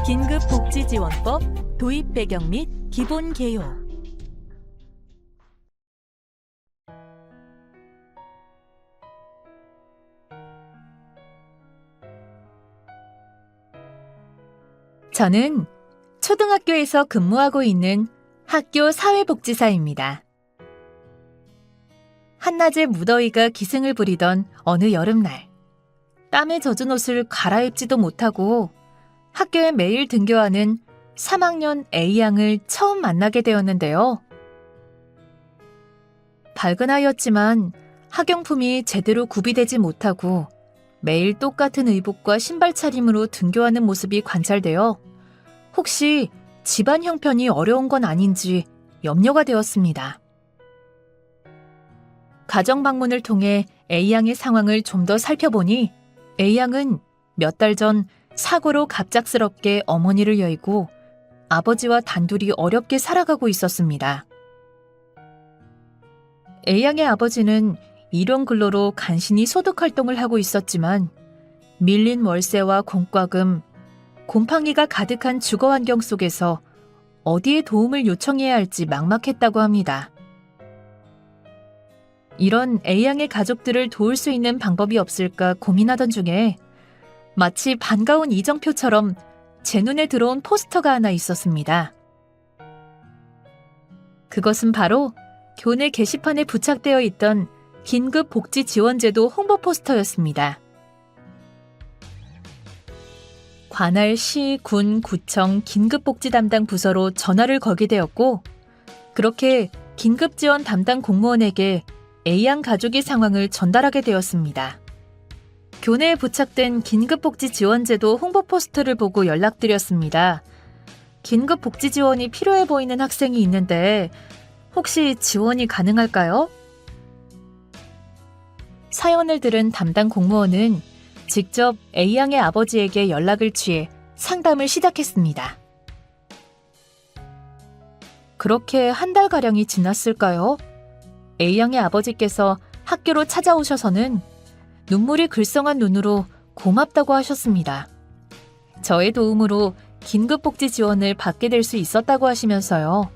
긴급복지지원법 도입 배경 및 기본 개요. 저는 초등학교에서 근무하고 있는 학교 사회복지사입니다. 한낮에 무더위가 기승을 부리던 어느 여름날, 땀에 젖은 옷을 갈아입지도 못하고 학교에 매일 등교하는 3학년 A양을 처음 만나게 되었는데요. 밝은 아이였지만 학용품이 제대로 구비되지 못하고 매일 똑같은 의복과 신발 차림으로 등교하는 모습이 관찰되어 혹시 집안 형편이 어려운 건 아닌지 염려가 되었습니다. 가정 방문을 통해 A양의 상황을 좀 더 살펴보니 A양은 몇 달 전 사고로 갑작스럽게 어머니를 여의고 아버지와 단둘이 어렵게 살아가고 있었습니다. A양의 아버지는 일용 근로로 간신히 소득 활동을 하고 있었지만 밀린 월세와 공과금, 곰팡이가 가득한 주거 환경 속에서 어디에 도움을 요청해야 할지 막막했다고 합니다. 이런 A양의 가족들을 도울 수 있는 방법이 없을까 고민하던 중에 마치 반가운 이정표처럼 제 눈에 들어온 포스터가 하나 있었습니다. 그것은 바로 교내 게시판에 부착되어 있던 긴급복지지원제도 홍보 포스터였습니다. 관할 시, 군, 구청 긴급복지 담당 부서로 전화를 걸게 되었고 그렇게 긴급지원 담당 공무원에게 A양 가족의 상황을 전달하게 되었습니다. 교내에 부착된 긴급복지지원제도 홍보 포스터를 보고 연락드렸습니다. 긴급복지지원이 필요해 보이는 학생이 있는데 혹시 지원이 가능할까요? 사연을 들은 담당 공무원은 직접 A양의 아버지에게 연락을 취해 상담을 시작했습니다. 그렇게 한 달가량이 지났을까요? A양의 아버지께서 학교로 찾아오셔서는 눈물이 글썽한 눈으로 고맙다고 하셨습니다. 저의 도움으로 긴급복지 지원을 받게 될 수 있었다고 하시면서요.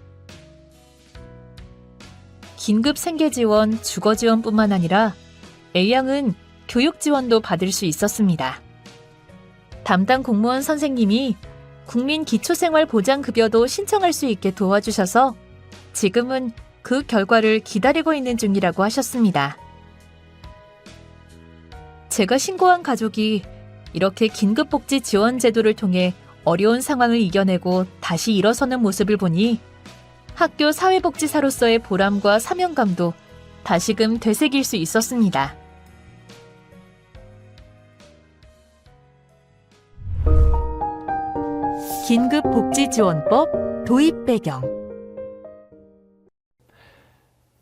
긴급 생계지원, 주거지원뿐만 아니라 A양은 교육지원도 받을 수 있었습니다. 담당 공무원 선생님이 국민기초생활보장급여도 신청할 수 있게 도와주셔서 지금은 그 결과를 기다리고 있는 중이라고 하셨습니다. 제가 신고한 가족이 이렇게 긴급복지 지원 제도를 통해 어려운 상황을 이겨내고 다시 일어서는 모습을 보니 학교 사회복지사로서의 보람과 사명감도 다시금 되새길 수 있었습니다. 긴급복지지원법 도입 배경.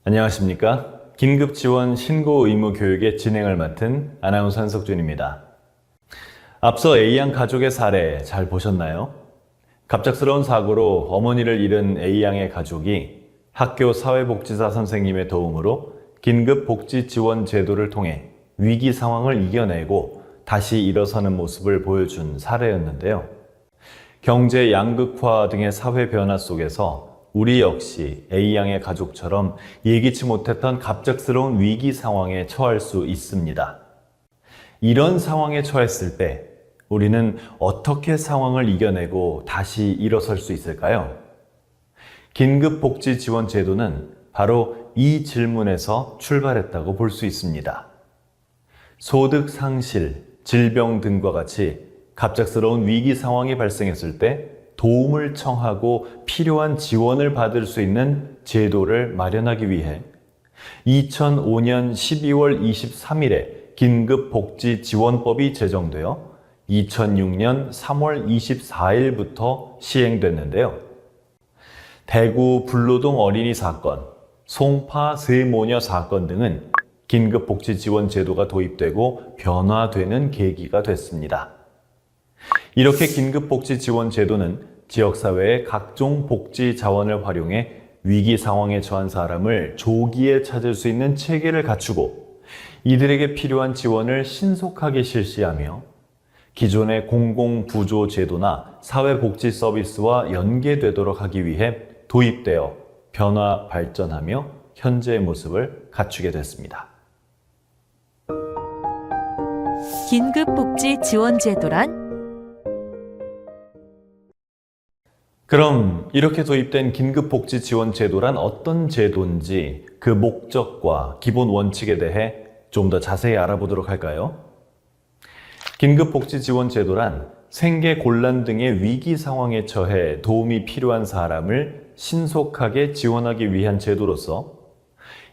안녕하십니까? 긴급지원 신고 의무 교육의 진행을 맡은 아나운서 한석준입니다. 앞서 A양 가족의 사례 잘 보셨나요? 갑작스러운 사고로 어머니를 잃은 A양의 가족이 학교 사회복지사 선생님의 도움으로 긴급복지지원 제도를 통해 위기 상황을 이겨내고 다시 일어서는 모습을 보여준 사례였는데요. 경제 양극화 등의 사회 변화 속에서 우리 역시 A양의 가족처럼 예기치 못했던 갑작스러운 위기 상황에 처할 수 있습니다. 이런 상황에 처했을 때 우리는 어떻게 상황을 이겨내고 다시 일어설 수 있을까요? 긴급복지지원제도는 바로 이 질문에서 출발했다고 볼 수 있습니다. 소득 상실, 질병 등과 같이 갑작스러운 위기 상황이 발생했을 때 도움을 청하고 필요한 지원을 받을 수 있는 제도를 마련하기 위해 2005년 12월 23일에 긴급복지지원법이 제정되어 2006년 3월 24일부터 시행됐는데요. 대구 불로동 어린이 사건, 송파 세모녀 사건 등은 긴급복지지원 제도가 도입되고 변화되는 계기가 됐습니다. 이렇게 긴급복지지원 제도는 지역사회의 각종 복지 자원을 활용해 위기 상황에 처한 사람을 조기에 찾을 수 있는 체계를 갖추고 이들에게 필요한 지원을 신속하게 실시하며 기존의 공공부조제도나 사회복지 서비스와 연계되도록 하기 위해 도입되어 변화 발전하며 현재의 모습을 갖추게 됐습니다. 긴급복지지원제도란? 그럼 이렇게 도입된 긴급복지지원제도란 어떤 제도인지 그 목적과 기본 원칙에 대해 좀 더 자세히 알아보도록 할까요? 긴급복지지원제도란 생계곤란 등의 위기 상황에 처해 도움이 필요한 사람을 신속하게 지원하기 위한 제도로서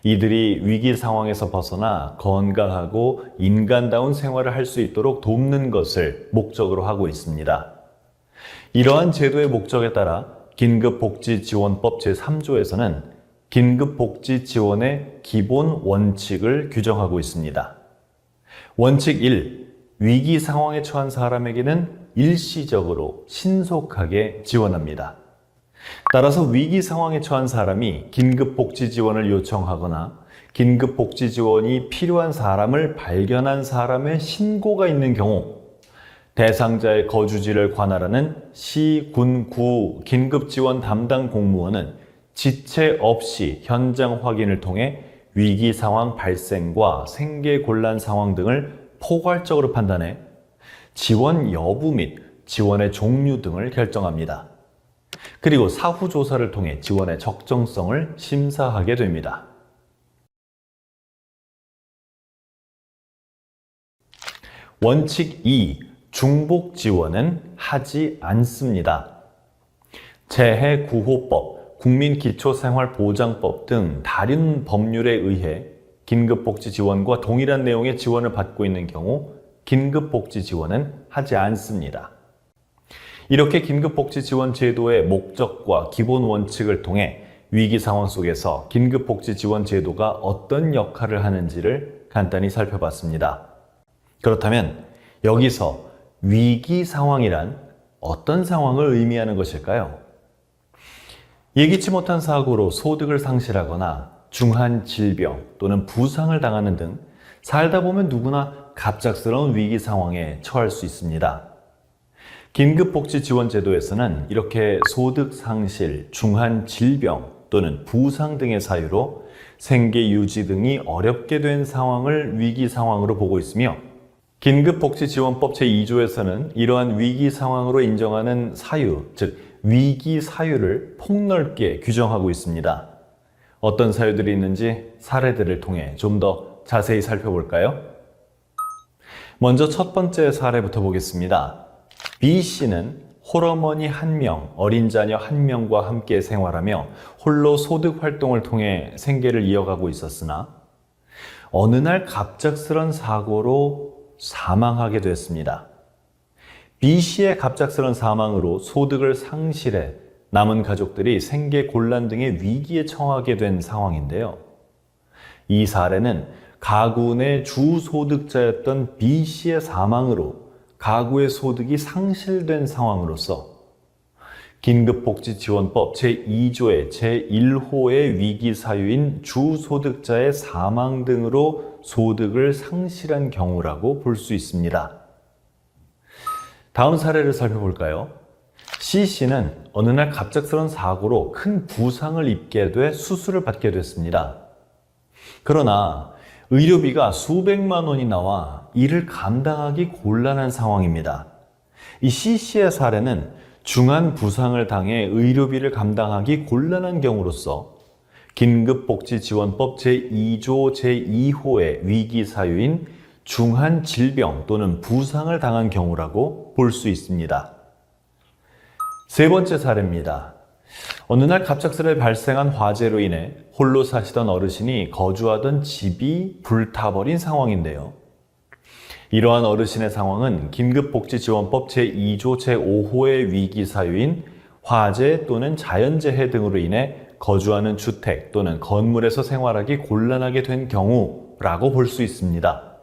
이들이 위기 상황에서 벗어나 건강하고 인간다운 생활을 할 수 있도록 돕는 것을 목적으로 하고 있습니다. 이러한 제도의 목적에 따라 긴급복지지원법 제3조에서는 긴급복지지원의 기본 원칙을 규정하고 있습니다. 원칙 1. 위기 상황에 처한 사람에게는 일시적으로 신속하게 지원합니다. 따라서 위기 상황에 처한 사람이 긴급복지지원을 요청하거나 긴급복지지원이 필요한 사람을 발견한 사람의 신고가 있는 경우 대상자의 거주지를 관할하는 시, 군, 구 긴급지원 담당 공무원은 지체 없이 현장 확인을 통해 위기 상황 발생과 생계곤란 상황 등을 포괄적으로 판단해 지원 여부 및 지원의 종류 등을 결정합니다. 그리고 사후 조사를 통해 지원의 적정성을 심사하게 됩니다. 원칙 2. 중복 지원은 하지 않습니다. 재해구호법, 국민기초생활보장법 등 다른 법률에 의해 긴급복지지원과 동일한 내용의 지원을 받고 있는 경우 긴급복지지원은 하지 않습니다. 이렇게 긴급복지지원 제도의 목적과 기본 원칙을 통해 위기 상황 속에서 긴급복지지원 제도가 어떤 역할을 하는지를 간단히 살펴봤습니다. 그렇다면 여기서 위기 상황이란 어떤 상황을 의미하는 것일까요? 예기치 못한 사고로 소득을 상실하거나 중한 질병 또는 부상을 당하는 등 살다 보면 누구나 갑작스러운 위기 상황에 처할 수 있습니다. 긴급복지지원제도에서는 이렇게 소득 상실, 중한 질병 또는 부상 등의 사유로 생계 유지 등이 어렵게 된 상황을 위기 상황으로 보고 있으며 긴급복지지원법 제2조에서는 이러한 위기 상황으로 인정하는 사유, 즉 위기 사유를 폭넓게 규정하고 있습니다. 어떤 사유들이 있는지 사례들을 통해 좀 더 자세히 살펴볼까요? 먼저 첫 번째 사례부터 보겠습니다. B씨는 홀어머니 1명, 어린 자녀 1명과 함께 생활하며 홀로 소득 활동을 통해 생계를 이어가고 있었으나 어느 날 갑작스런 사고로 사망하게 됐습니다. B씨의 갑작스런 사망으로 소득을 상실해 남은 가족들이 생계곤란 등의 위기에 처하게 된 상황인데요. 이 사례는 가구 내 주소득자였던 B씨의 사망으로 가구의 소득이 상실된 상황으로서 긴급복지지원법 제2조의 제1호의 위기 사유인 주소득자의 사망 등으로 소득을 상실한 경우라고 볼 수 있습니다. 다음 사례를 살펴볼까요? C씨는 어느 날 갑작스런 사고로 큰 부상을 입게 돼 수술을 받게 됐습니다. 그러나 의료비가 수백만 원이 나와 이를 감당하기 곤란한 상황입니다. 이 C씨의 사례는 중한 부상을 당해 의료비를 감당하기 곤란한 경우로서 긴급복지지원법 제2조 제2호의 위기 사유인 중한 질병 또는 부상을 당한 경우라고 볼 수 있습니다. 세 번째 사례입니다. 어느 날 갑작스레 발생한 화재로 인해 홀로 사시던 어르신이 거주하던 집이 불타버린 상황인데요. 이러한 어르신의 상황은 긴급복지지원법 제2조 제5호의 위기 사유인 화재 또는 자연재해 등으로 인해 거주하는 주택 또는 건물에서 생활하기 곤란하게 된 경우라고 볼 수 있습니다.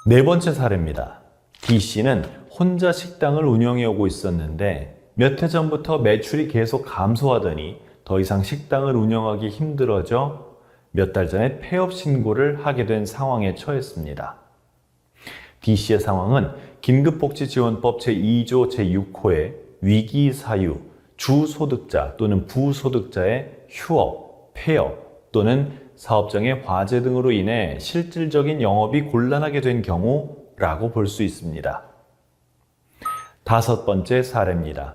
네 번째 사례입니다. D씨는 혼자 식당을 운영해 오고 있었는데 몇 해 전부터 매출이 계속 감소하더니 더 이상 식당을 운영하기 힘들어져 몇 달 전에 폐업 신고를 하게 된 상황에 처했습니다. D씨의 상황은 긴급복지지원법 제2조 제6호의 위기사유, 주소득자 또는 부소득자의 휴업, 폐업 또는 사업장의 화재 등으로 인해 실질적인 영업이 곤란하게 된 경우라고 볼 수 있습니다. 5번째 사례입니다.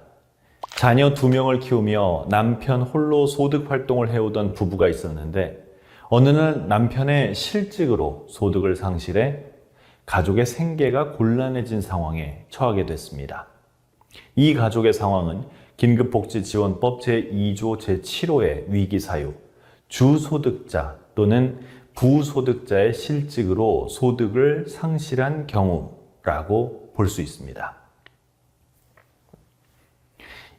자녀 2명을 키우며 남편 홀로 소득 활동을 해오던 부부가 있었는데 어느 날 남편의 실직으로 소득을 상실해 가족의 생계가 곤란해진 상황에 처하게 됐습니다. 이 가족의 상황은 긴급복지지원법 제2조 제7호의 위기사유, 주소득자 또는 부소득자의 실직으로 소득을 상실한 경우라고 볼 수 있습니다.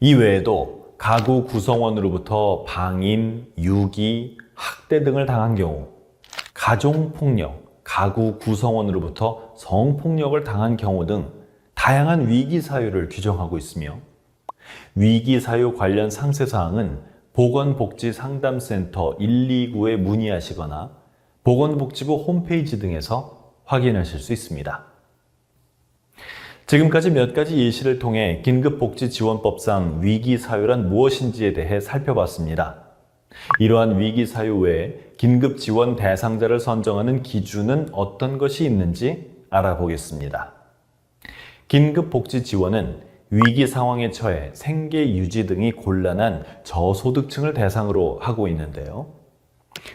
이 외에도 가구 구성원으로부터 방임, 유기, 학대 등을 당한 경우, 가정폭력, 가구 구성원으로부터 성폭력을 당한 경우 등 다양한 위기사유를 규정하고 있으며 위기사유 관련 상세사항은 보건복지상담센터 129에 문의하시거나 보건복지부 홈페이지 등에서 확인하실 수 있습니다. 지금까지 몇 가지 예시를 통해 긴급복지지원법상 위기사유란 무엇인지에 대해 살펴봤습니다. 이러한 위기사유 외에 긴급지원 대상자를 선정하는 기준은 어떤 것이 있는지 알아보겠습니다. 긴급복지지원은 위기 상황에 처해 생계 유지 등이 곤란한 저소득층을 대상으로 하고 있는데요.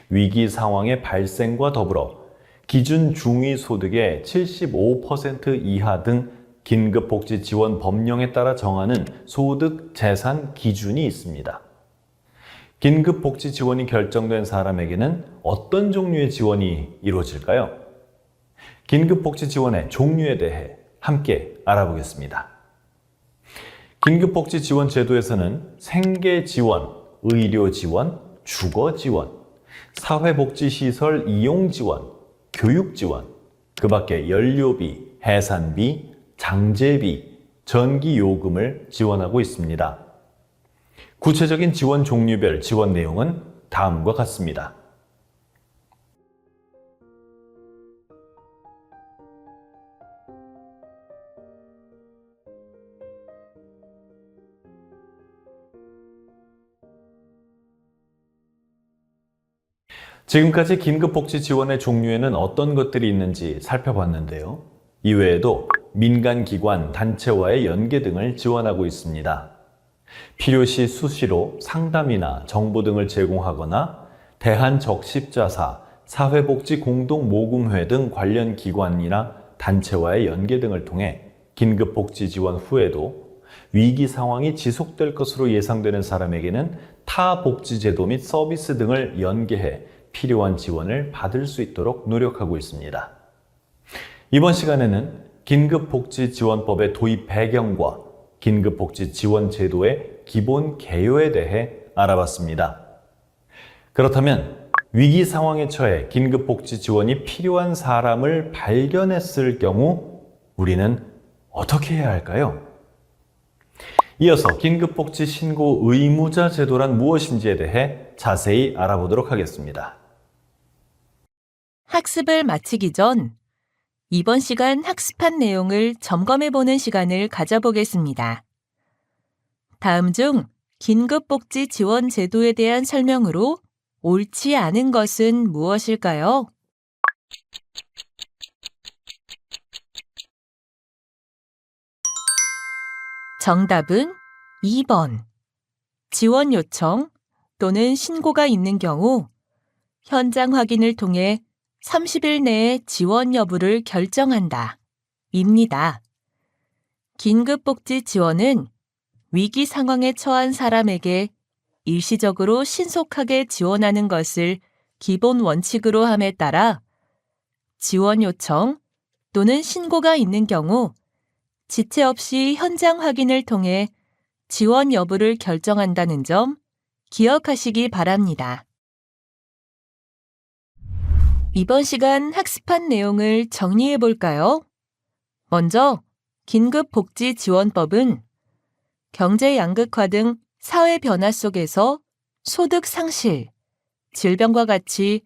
위기 상황의 발생과 더불어 기준 중위소득의 75% 이하 등 긴급복지지원 법령에 따라 정하는 소득 재산 기준이 있습니다. 긴급복지지원이 결정된 사람에게는 어떤 종류의 지원이 이루어질까요? 긴급복지지원의 종류에 대해 함께 알아보겠습니다. 긴급복지지원 제도에서는 생계지원, 의료지원, 주거지원, 사회복지시설 이용지원, 교육지원, 그 밖에 연료비, 해산비, 장제비, 전기요금을 지원하고 있습니다. 구체적인 지원 종류별 지원 내용은 다음과 같습니다. 지금까지 긴급복지 지원의 종류에는 어떤 것들이 있는지 살펴봤는데요. 이외에도 민간기관, 단체와의 연계 등을 지원하고 있습니다. 필요시 수시로 상담이나 정보 등을 제공하거나 대한적십자사, 사회복지공동모금회 등 관련 기관이나 단체와의 연계 등을 통해 긴급복지 지원 후에도 위기 상황이 지속될 것으로 예상되는 사람에게는 타 복지제도 및 서비스 등을 연계해 필요한 지원을 받을 수 있도록 노력하고 있습니다. 이번 시간에는 긴급복지지원법의 도입 배경과 긴급복지지원제도의 기본 개요에 대해 알아봤습니다. 그렇다면 위기 상황에 처해 긴급복지지원이 필요한 사람을 발견했을 경우 우리는 어떻게 해야 할까요? 이어서 긴급복지 신고 의무자 제도란 무엇인지에 대해 자세히 알아보도록 하겠습니다. 학습을 마치기 전 이번 시간 학습한 내용을 점검해보는 시간을 가져보겠습니다. 다음 중 긴급복지 지원 제도에 대한 설명으로 옳지 않은 것은 무엇일까요? 정답은 2번. 지원 요청 또는 신고가 있는 경우 현장 확인을 통해 30일 내에 지원 여부를 결정한다. 입니다. 긴급복지 지원은 위기 상황에 처한 사람에게 일시적으로 신속하게 지원하는 것을 기본 원칙으로 함에 따라 지원 요청 또는 신고가 있는 경우 지체 없이 현장 확인을 통해 지원 여부를 결정한다는 점 기억하시기 바랍니다. 이번 시간 학습한 내용을 정리해 볼까요? 먼저 긴급복지지원법은 경제 양극화 등 사회 변화 속에서 소득 상실, 질병과 같이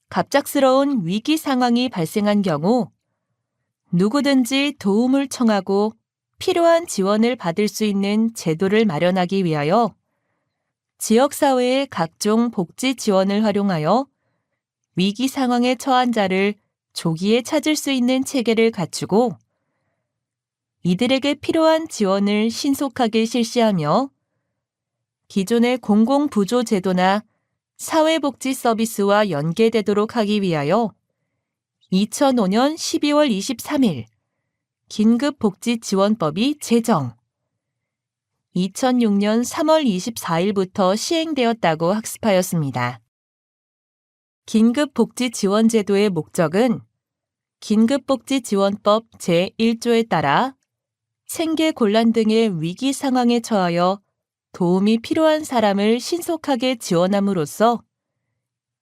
갑작스러운 위기 상황이 발생한 경우 누구든지 도움을 청하고 필요한 지원을 받을 수 있는 제도를 마련하기 위하여 지역사회의 각종 복지 지원을 활용하여 위기 상황에 처한 자를 조기에 찾을 수 있는 체계를 갖추고 이들에게 필요한 지원을 신속하게 실시하며 기존의 공공부조 제도나 사회복지 서비스와 연계되도록 하기 위하여 2005년 12월 23일 긴급복지지원법이 제정, 2006년 3월 24일부터 시행되었다고 학습하였습니다. 긴급복지지원제도의 목적은 긴급복지지원법 제1조에 따라 생계 곤란 등의 위기 상황에 처하여 도움이 필요한 사람을 신속하게 지원함으로써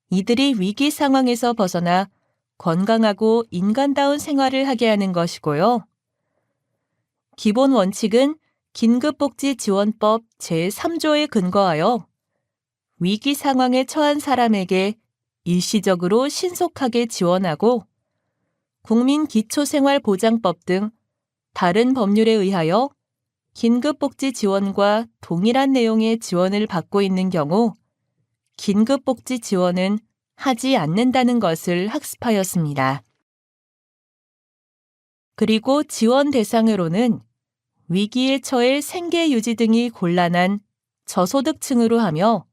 이들이 위기 상황에서 벗어나 건강하고 인간다운 생활을 하게 하는 것이고요. 기본 원칙은 긴급복지지원법 제3조에 근거하여 위기 상황에 처한 사람에게 일시적으로 신속하게 지원하고 국민기초생활보장법 등 다른 법률에 의하여 긴급복지 지원과 동일한 내용의 지원을 받고 있는 경우 긴급복지 지원은 하지 않는다는 것을 학습하였습니다. 그리고 지원 대상으로는 위기에 처해 생계 유지 등이 곤란한 저소득층으로 하며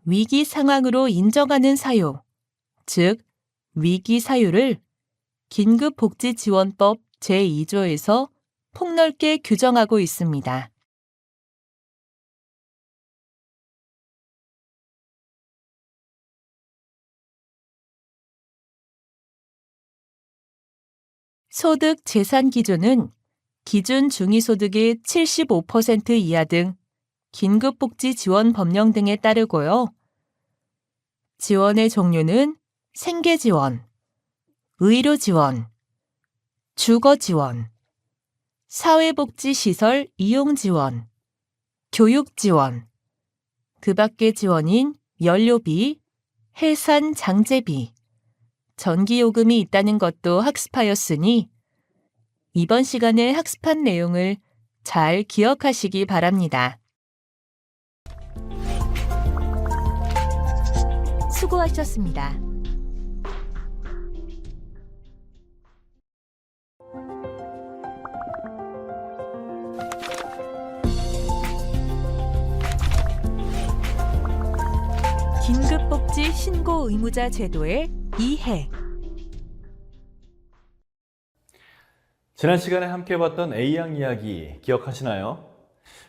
위기 상황으로 인정하는 사유, 즉 위기 사유를 긴급복지지원법 제2조에서 폭넓게 규정하고 있습니다. 소득 재산 기준은 기준 중위소득의 75% 이하 등 긴급복지 지원 법령 등에 따르고요. 지원의 종류는 생계지원, 의료지원, 주거지원, 사회복지시설 이용지원, 교육지원, 그 밖의 지원인 연료비, 해산 장제비, 전기요금이 있다는 것도 학습하였으니 이번 시간에 학습한 내용을 잘 기억하시기 바랍니다. 수고하셨습니다. 긴급복지 신고 의무자 제도의 이해. 지난 시간에 함께 봤던 A양 이야기 기억하시나요?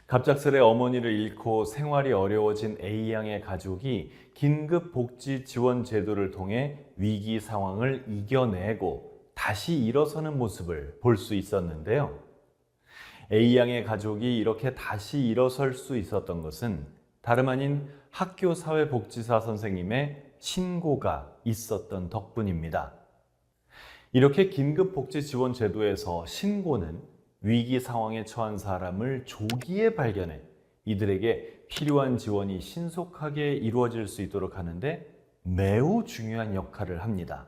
갑작스레 어머니를 잃고 생활이 어려워진 A양의 가족이 긴급복지지원제도를 통해 위기 상황을 이겨내고 다시 일어서는 모습을 볼 수 있었는데요. A양의 가족이 이렇게 다시 일어설 수 있었던 것은 다름 아닌 학교 사회복지사 선생님의 신고가 있었던 덕분입니다. 이렇게 긴급복지지원제도에서 신고는 위기 상황에 처한 사람을 조기에 발견해 이들에게 필요한 지원이 신속하게 이루어질 수 있도록 하는데 매우 중요한 역할을 합니다.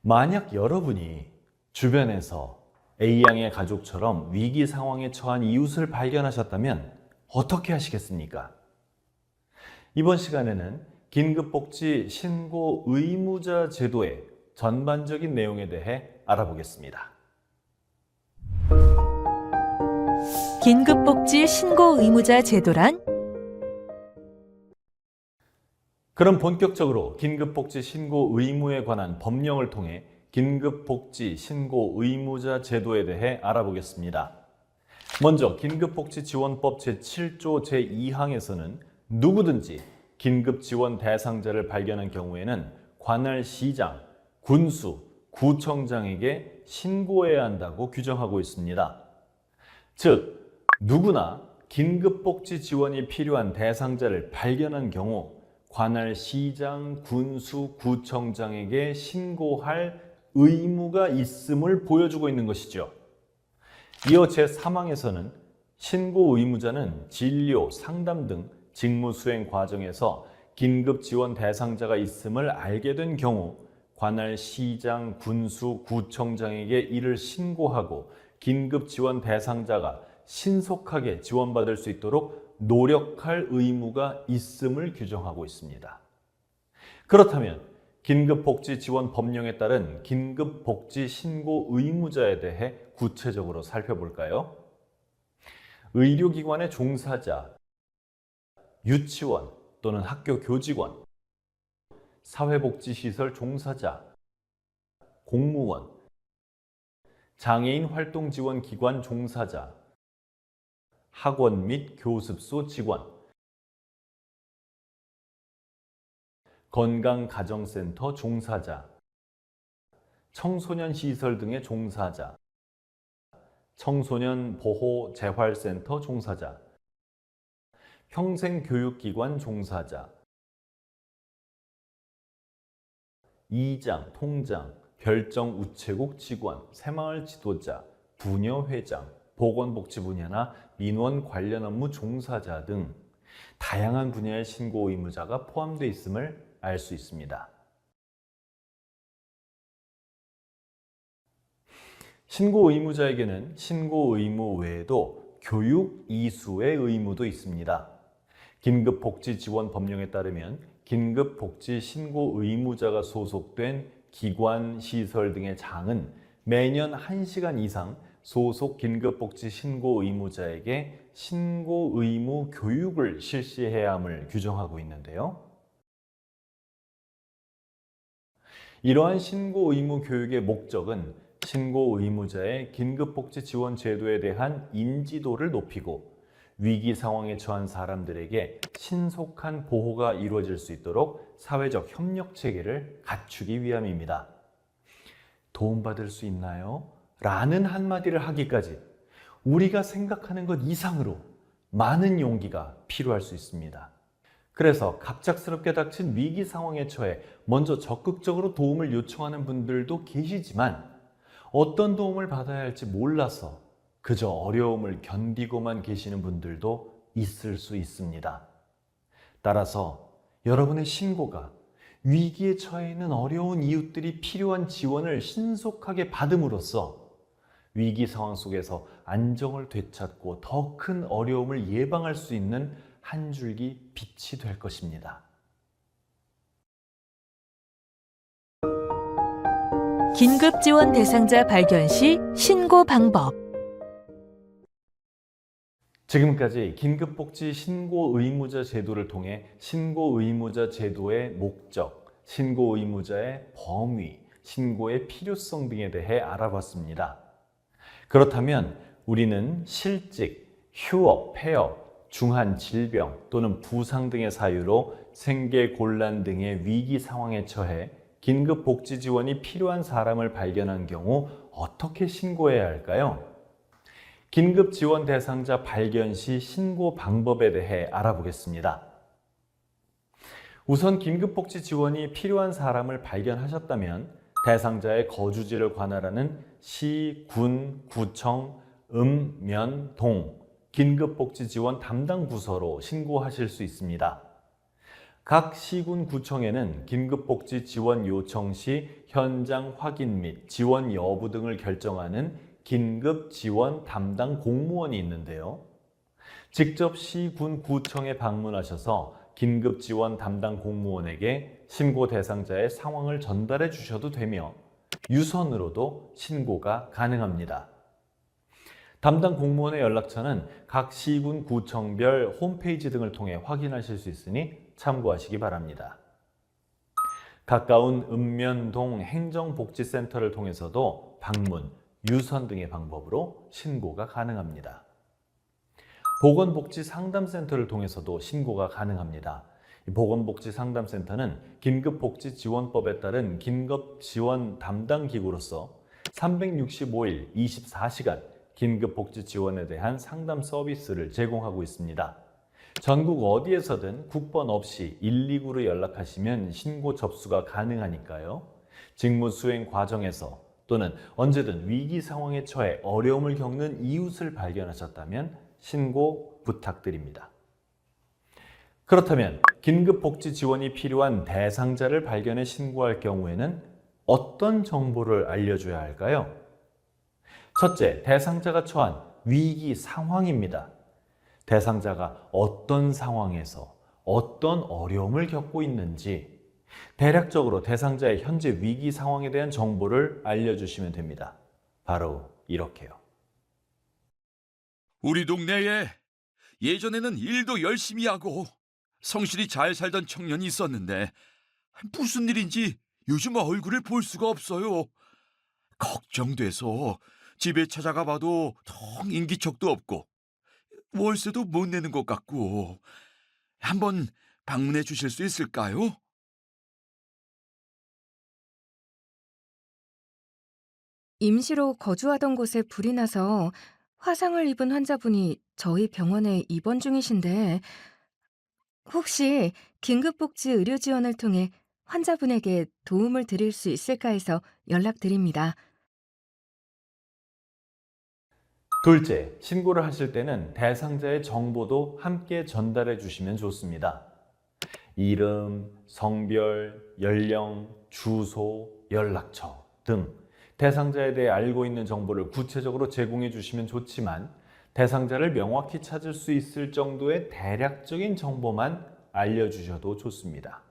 만약 여러분이 주변에서 A양의 가족처럼 위기 상황에 처한 이웃을 발견하셨다면 어떻게 하시겠습니까? 이번 시간에는 긴급복지 신고 의무자 제도의 전반적인 내용에 대해 알아보겠습니다. 긴급복지 신고 의무자 제도란? 그럼 본격적으로 긴급복지 신고 의무에 관한 법령을 통해 긴급복지 신고 의무자 제도에 대해 알아보겠습니다. 먼저 긴급복지지원법 제7조 제2항에서는 누구든지 긴급지원 대상자를 발견한 경우에는 관할 시장, 군수, 구청장에게 신고해야 한다고 규정하고 있습니다. 즉, 누구나 긴급복지 지원이 필요한 대상자를 발견한 경우 관할 시장, 군수, 구청장에게 신고할 의무가 있음을 보여주고 있는 것이죠. 이어 제3항에서는 신고 의무자는 진료, 상담 등 직무 수행 과정에서 긴급 지원 대상자가 있음을 알게 된 경우 관할 시장, 군수, 구청장에게 이를 신고하고 긴급 지원 대상자가 신속하게 지원받을 수 있도록 노력할 의무가 있음을 규정하고 있습니다. 그렇다면 긴급복지지원 법령에 따른 긴급복지 신고 의무자에 대해 구체적으로 살펴볼까요? 의료기관의 종사자, 유치원 또는 학교 교직원, 사회복지시설 종사자, 공무원, 장애인 활동지원기관 종사자, 학원 및 교습소 직원, 건강가정센터 종사자, 청소년 시설 등의 종사자, 청소년 보호 재활센터 종사자, 평생교육기관 종사자, 이장, 통장, 별정 우체국 직원, 새마을 지도자, 부녀회장, 보건복지 분야나 민원 관련 업무 종사자 등 다양한 분야의 신고 의무자가 포함되어 있음을 알 수 있습니다. 신고 의무자에게는 신고 의무 외에도 교육 이수의 의무도 있습니다. 긴급복지지원 법령에 따르면 긴급복지 신고 의무자가 소속된 기관, 시설 등의 장은 매년 1시간 이상 소속 긴급복지 신고 의무자에게 신고 의무 교육을 실시해야 함을 규정하고 있는데요. 이러한 신고 의무 교육의 목적은 신고 의무자의 긴급복지 지원 제도에 대한 인지도를 높이고 위기 상황에 처한 사람들에게 신속한 보호가 이루어질 수 있도록 사회적 협력 체계를 갖추기 위함입니다. 도움받을 수 있나요? 라는 한마디를 하기까지 우리가 생각하는 것 이상으로 많은 용기가 필요할 수 있습니다. 그래서 갑작스럽게 닥친 위기 상황에 처해 먼저 적극적으로 도움을 요청하는 분들도 계시지만 어떤 도움을 받아야 할지 몰라서 그저 어려움을 견디고만 계시는 분들도 있을 수 있습니다. 따라서 여러분의 신고가 위기에 처해 있는 어려운 이웃들이 필요한 지원을 신속하게 받음으로써 위기 상황 속에서 안정을 되찾고 더 큰 어려움을 예방할 수 있는 한 줄기 빛이 될 것입니다. 긴급 지원 대상자 발견 시 신고 방법. 지금까지 긴급복지 신고 의무자 제도를 통해 신고 의무자 제도의 목적, 신고 의무자의 범위, 신고의 필요성 등에 대해 알아봤습니다. 그렇다면 우리는 실직, 휴업, 폐업, 중한 질병 또는 부상 등의 사유로 생계 곤란 등의 위기 상황에 처해 긴급복지 지원이 필요한 사람을 발견한 경우 어떻게 신고해야 할까요? 긴급 지원 대상자 발견 시 신고 방법에 대해 알아보겠습니다. 우선 긴급복지 지원이 필요한 사람을 발견하셨다면 대상자의 거주지를 관할하는 시, 군, 구청, 면, 동 긴급복지 지원 담당 부서로 신고하실 수 있습니다. 각 시군 구청에는 긴급복지 지원 요청 시 현장 확인 및 지원 여부 등을 결정하는 긴급 지원 담당 공무원이 있는데요. 직접 시군 구청에 방문하셔서 긴급 지원 담당 공무원에게 신고 대상자의 상황을 전달해 주셔도 되며 유선으로도 신고가 가능합니다. 담당 공무원의 연락처는 각 시군 구청별 홈페이지 등을 통해 확인하실 수 있으니 참고하시기 바랍니다. 가까운 읍면동 행정복지센터를 통해서도 방문, 유선 등의 방법으로 신고가 가능합니다. 보건복지상담센터를 통해서도 신고가 가능합니다. 보건복지상담센터는 긴급복지지원법에 따른 긴급지원 담당기구로서 365일 24시간 긴급복지지원에 대한 상담 서비스를 제공하고 있습니다. 전국 어디에서든 국번 없이 129로 연락하시면 신고 접수가 가능하니까요. 직무 수행 과정에서 또는 언제든 위기 상황에 처해 어려움을 겪는 이웃을 발견하셨다면 신고 부탁드립니다. 그렇다면 긴급복지 지원이 필요한 대상자를 발견해 신고할 경우에는 어떤 정보를 알려줘야 할까요? 첫째, 대상자가 처한 위기 상황입니다. 대상자가 어떤 상황에서 어떤 어려움을 겪고 있는지 대략적으로 대상자의 현재 위기 상황에 대한 정보를 알려주시면 됩니다. 바로 이렇게요. 우리 동네에 예전에는 일도 열심히 하고 성실히 잘 살던 청년이 있었는데 무슨 일인지 요즘 얼굴을 볼 수가 없어요. 걱정돼서 집에 찾아가 봐도 통 인기척도 없고 월세도 못 내는 것 같고. 한번 방문해 주실 수 있을까요? 임시로 거주하던 곳에 불이 나서 화상을 입은 환자분이 저희 병원에 입원 중이신데 혹시 긴급복지 의료 지원을 통해 환자분에게 도움을 드릴 수 있을까 해서 연락드립니다. 둘째, 신고를 하실 때는 대상자의 정보도 함께 전달해 주시면 좋습니다. 이름, 성별, 연령, 주소, 연락처 등 대상자에 대해 알고 있는 정보를 구체적으로 제공해 주시면 좋지만 대상자를 명확히 찾을 수 있을 정도의 대략적인 정보만 알려주셔도 좋습니다.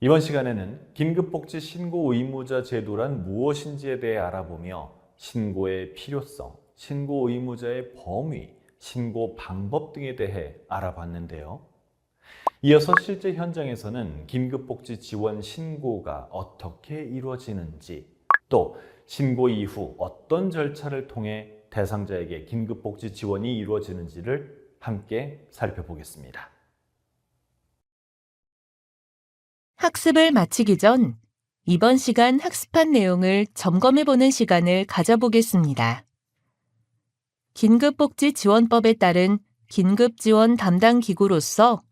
이번 시간에는 긴급복지 신고 의무자 제도란 무엇인지에 대해 알아보며 신고의 필요성, 신고 의무자의 범위, 신고 방법 등에 대해 알아봤는데요. 이어서 실제 현장에서는 긴급복지 지원 신고가 어떻게 이루어지는지, 또 신고 이후 어떤 절차를 통해 대상자에게 긴급복지 지원이 이루어지는지를 함께 살펴보겠습니다. 학습을 마치기 전 이번 시간 학습한 내용을 점검해보는 시간을 가져보겠습니다. 긴급복지지원법에 따른 긴급지원 담당 기구로서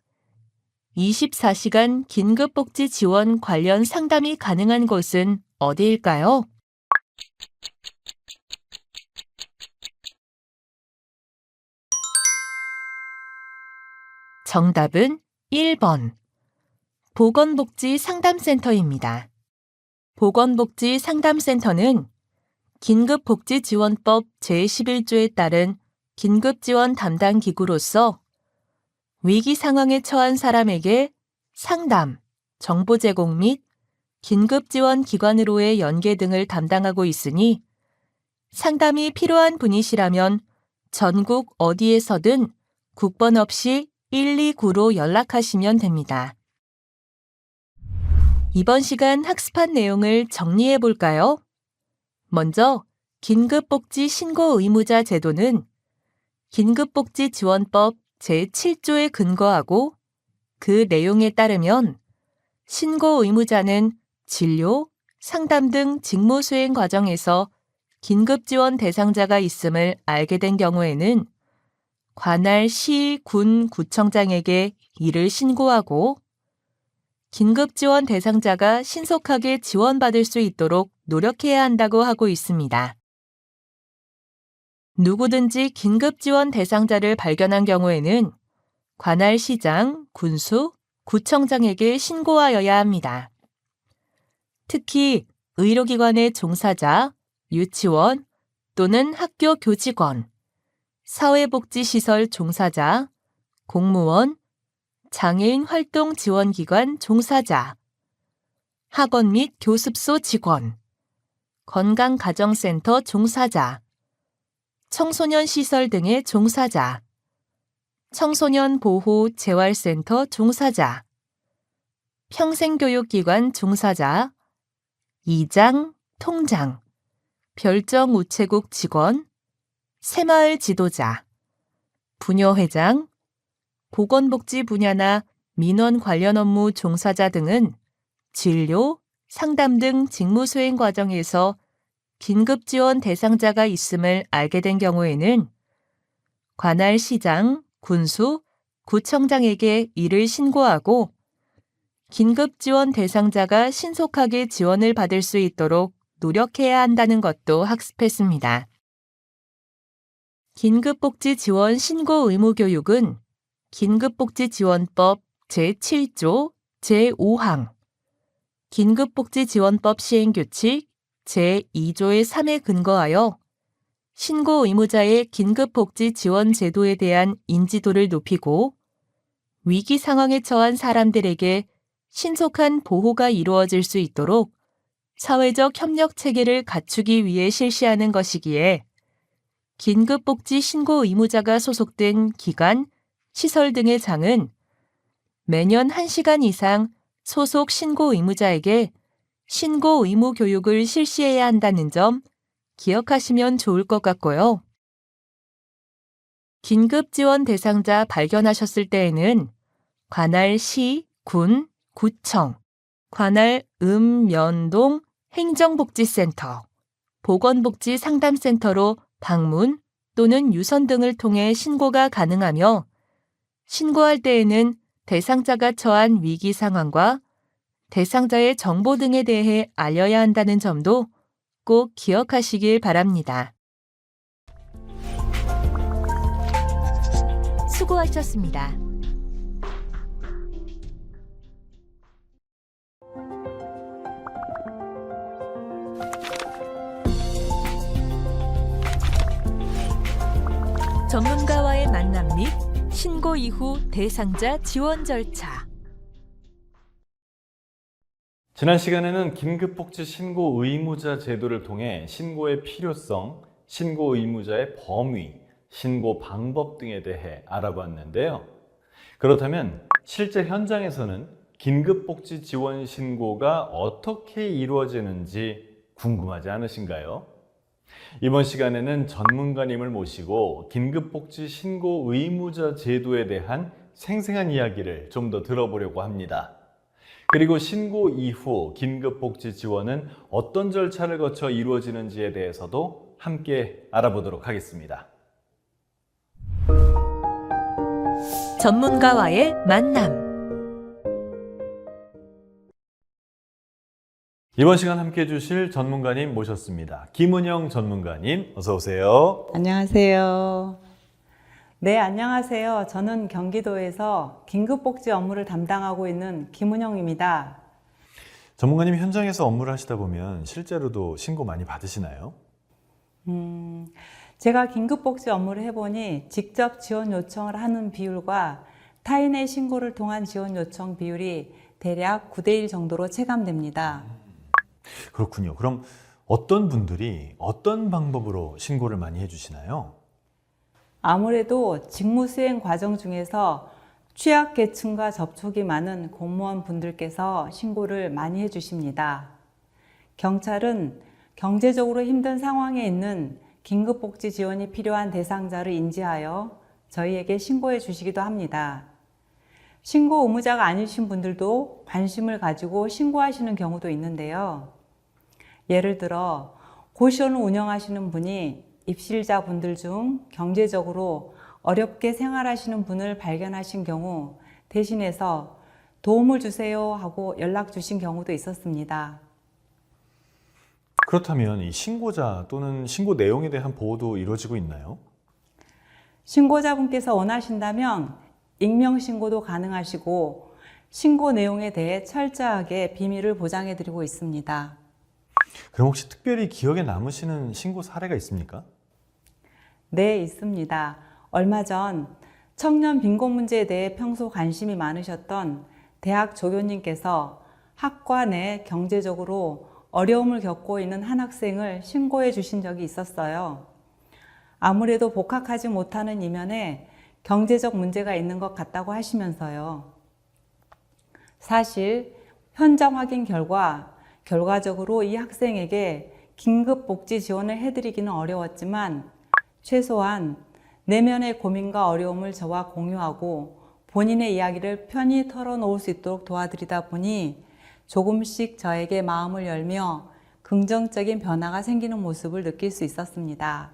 24시간 긴급복지 지원 관련 상담이 가능한 곳은 어디일까요? 정답은 1번. 보건복지상담센터입니다. 보건복지상담센터는 긴급복지지원법 제11조에 따른 긴급지원 담당 기구로서 위기 상황에 처한 사람에게 상담, 정보 제공 및 긴급지원 기관으로의 연계 등을 담당하고 있으니 상담이 필요한 분이시라면 전국 어디에서든 국번 없이 129로 연락하시면 됩니다. 이번 시간 학습한 내용을 정리해 볼까요? 먼저 긴급복지 신고 의무자 제도는 긴급복지지원법 제7조에 근거하고 그 내용에 따르면 신고 의무자는 진료, 상담 등 직무 수행 과정에서 긴급지원 대상자가 있음을 알게 된 경우에는 관할 시, 군, 구청장에게 이를 신고하고 긴급지원 대상자가 신속하게 지원받을 수 있도록 노력해야 한다고 하고 있습니다. 누구든지 긴급지원 대상자를 발견한 경우에는 관할 시장, 군수, 구청장에게 신고하여야 합니다. 특히 의료기관의 종사자, 유치원 또는 학교 교직원, 사회복지시설 종사자, 공무원, 장애인 활동 지원기관 종사자, 학원 및 교습소 직원, 건강가정센터 종사자, 청소년 시설 등의 종사자, 청소년 보호 재활센터 종사자, 평생교육기관 종사자, 이장, 통장, 별정우체국 직원, 새마을 지도자, 부녀회장, 보건복지 분야나 민원 관련 업무 종사자 등은 진료, 상담 등 직무 수행 과정에서 긴급지원 대상자가 있음을 알게 된 경우에는 관할 시장, 군수, 구청장에게 이를 신고하고 긴급지원 대상자가 신속하게 지원을 받을 수 있도록 노력해야 한다는 것도 학습했습니다. 긴급복지지원 신고 의무 교육은 긴급복지지원법 제7조 제5항 긴급복지지원법 시행규칙 제2조의 3에 근거하여 신고 의무자의 긴급복지지원 제도에 대한 인지도를 높이고 위기 상황에 처한 사람들에게 신속한 보호가 이루어질 수 있도록 사회적 협력 체계를 갖추기 위해 실시하는 것이기에 긴급복지 신고 의무자가 소속된 기관, 시설 등의 장은 매년 1시간 이상 소속 신고 의무자에게 신고 의무 교육을 실시해야 한다는 점 기억하시면 좋을 것 같고요. 긴급 지원 대상자 발견하셨을 때에는 관할 시, 군, 구청, 관할 읍면동 행정복지센터, 보건복지상담센터로 방문 또는 유선 등을 통해 신고가 가능하며 신고할 때에는 대상자가 처한 위기 상황과 대상자의 정보 등에 대해 알려야 한다는 점도 꼭 기억하시길 바랍니다. 수고하셨습니다. 전문가와의 만남 및 신고 이후 대상자 지원 절차. 지난 시간에는 긴급복지 신고 의무자 제도를 통해 신고의 필요성, 신고 의무자의 범위, 신고 방법 등에 대해 알아봤는데요. 그렇다면 실제 현장에서는 긴급복지 지원 신고가 어떻게 이루어지는지 궁금하지 않으신가요? 이번 시간에는 전문가님을 모시고 긴급복지 신고 의무자 제도에 대한 생생한 이야기를 좀 더 들어보려고 합니다. 그리고 신고 이후 긴급복지 지원은 어떤 절차를 거쳐 이루어지는지에 대해서도 함께 알아보도록 하겠습니다. 전문가와의 만남. 이번 시간 함께 해주실 전문가님 모셨습니다. 김은영 전문가님, 어서 오세요. 안녕하세요. 네, 안녕하세요. 저는 경기도에서 긴급복지 업무를 담당하고 있는 김은영입니다. 전문가님 현장에서 업무를 하시다 보면 실제로도 신고 많이 받으시나요? 제가 긴급복지 업무를 해보니 직접 지원 요청을 하는 비율과 타인의 신고를 통한 지원 요청 비율이 대략 9대1 정도로 체감됩니다. 그렇군요. 그럼 어떤 분들이 어떤 방법으로 신고를 많이 해주시나요? 아무래도 직무 수행 과정 중에서 취약계층과 접촉이 많은 공무원 분들께서 신고를 많이 해주십니다. 경찰은 경제적으로 힘든 상황에 있는 긴급복지 지원이 필요한 대상자를 인지하여 저희에게 신고해 주시기도 합니다. 신고 의무자가 아니신 분들도 관심을 가지고 신고하시는 경우도 있는데요. 예를 들어 고시원을 운영하시는 분이 입실자 분들 중 경제적으로 어렵게 생활하시는 분을 발견하신 경우 대신해서 도움을 주세요 하고 연락 주신 경우도 있었습니다. 그렇다면 이 신고자 또는 신고 내용에 대한 보호도 이루어지고 있나요? 신고자분께서 원하신다면 익명 신고도 가능하시고 신고 내용에 대해 철저하게 비밀을 보장해 드리고 있습니다. 그럼 혹시 특별히 기억에 남으시는 신고 사례가 있습니까? 네, 있습니다. 얼마 전 청년 빈곤 문제에 대해 평소 관심이 많으셨던 대학 조교님께서 학과 내 경제적으로 어려움을 겪고 있는 한 학생을 신고해 주신 적이 있었어요. 아무래도 복학하지 못하는 이면에 경제적 문제가 있는 것 같다고 하시면서요. 사실 현장 확인 결과적으로 이 학생에게 긴급복지 지원을 해드리기는 어려웠지만 최소한 내면의 고민과 어려움을 저와 공유하고 본인의 이야기를 편히 털어놓을 수 있도록 도와드리다 보니 조금씩 저에게 마음을 열며 긍정적인 변화가 생기는 모습을 느낄 수 있었습니다.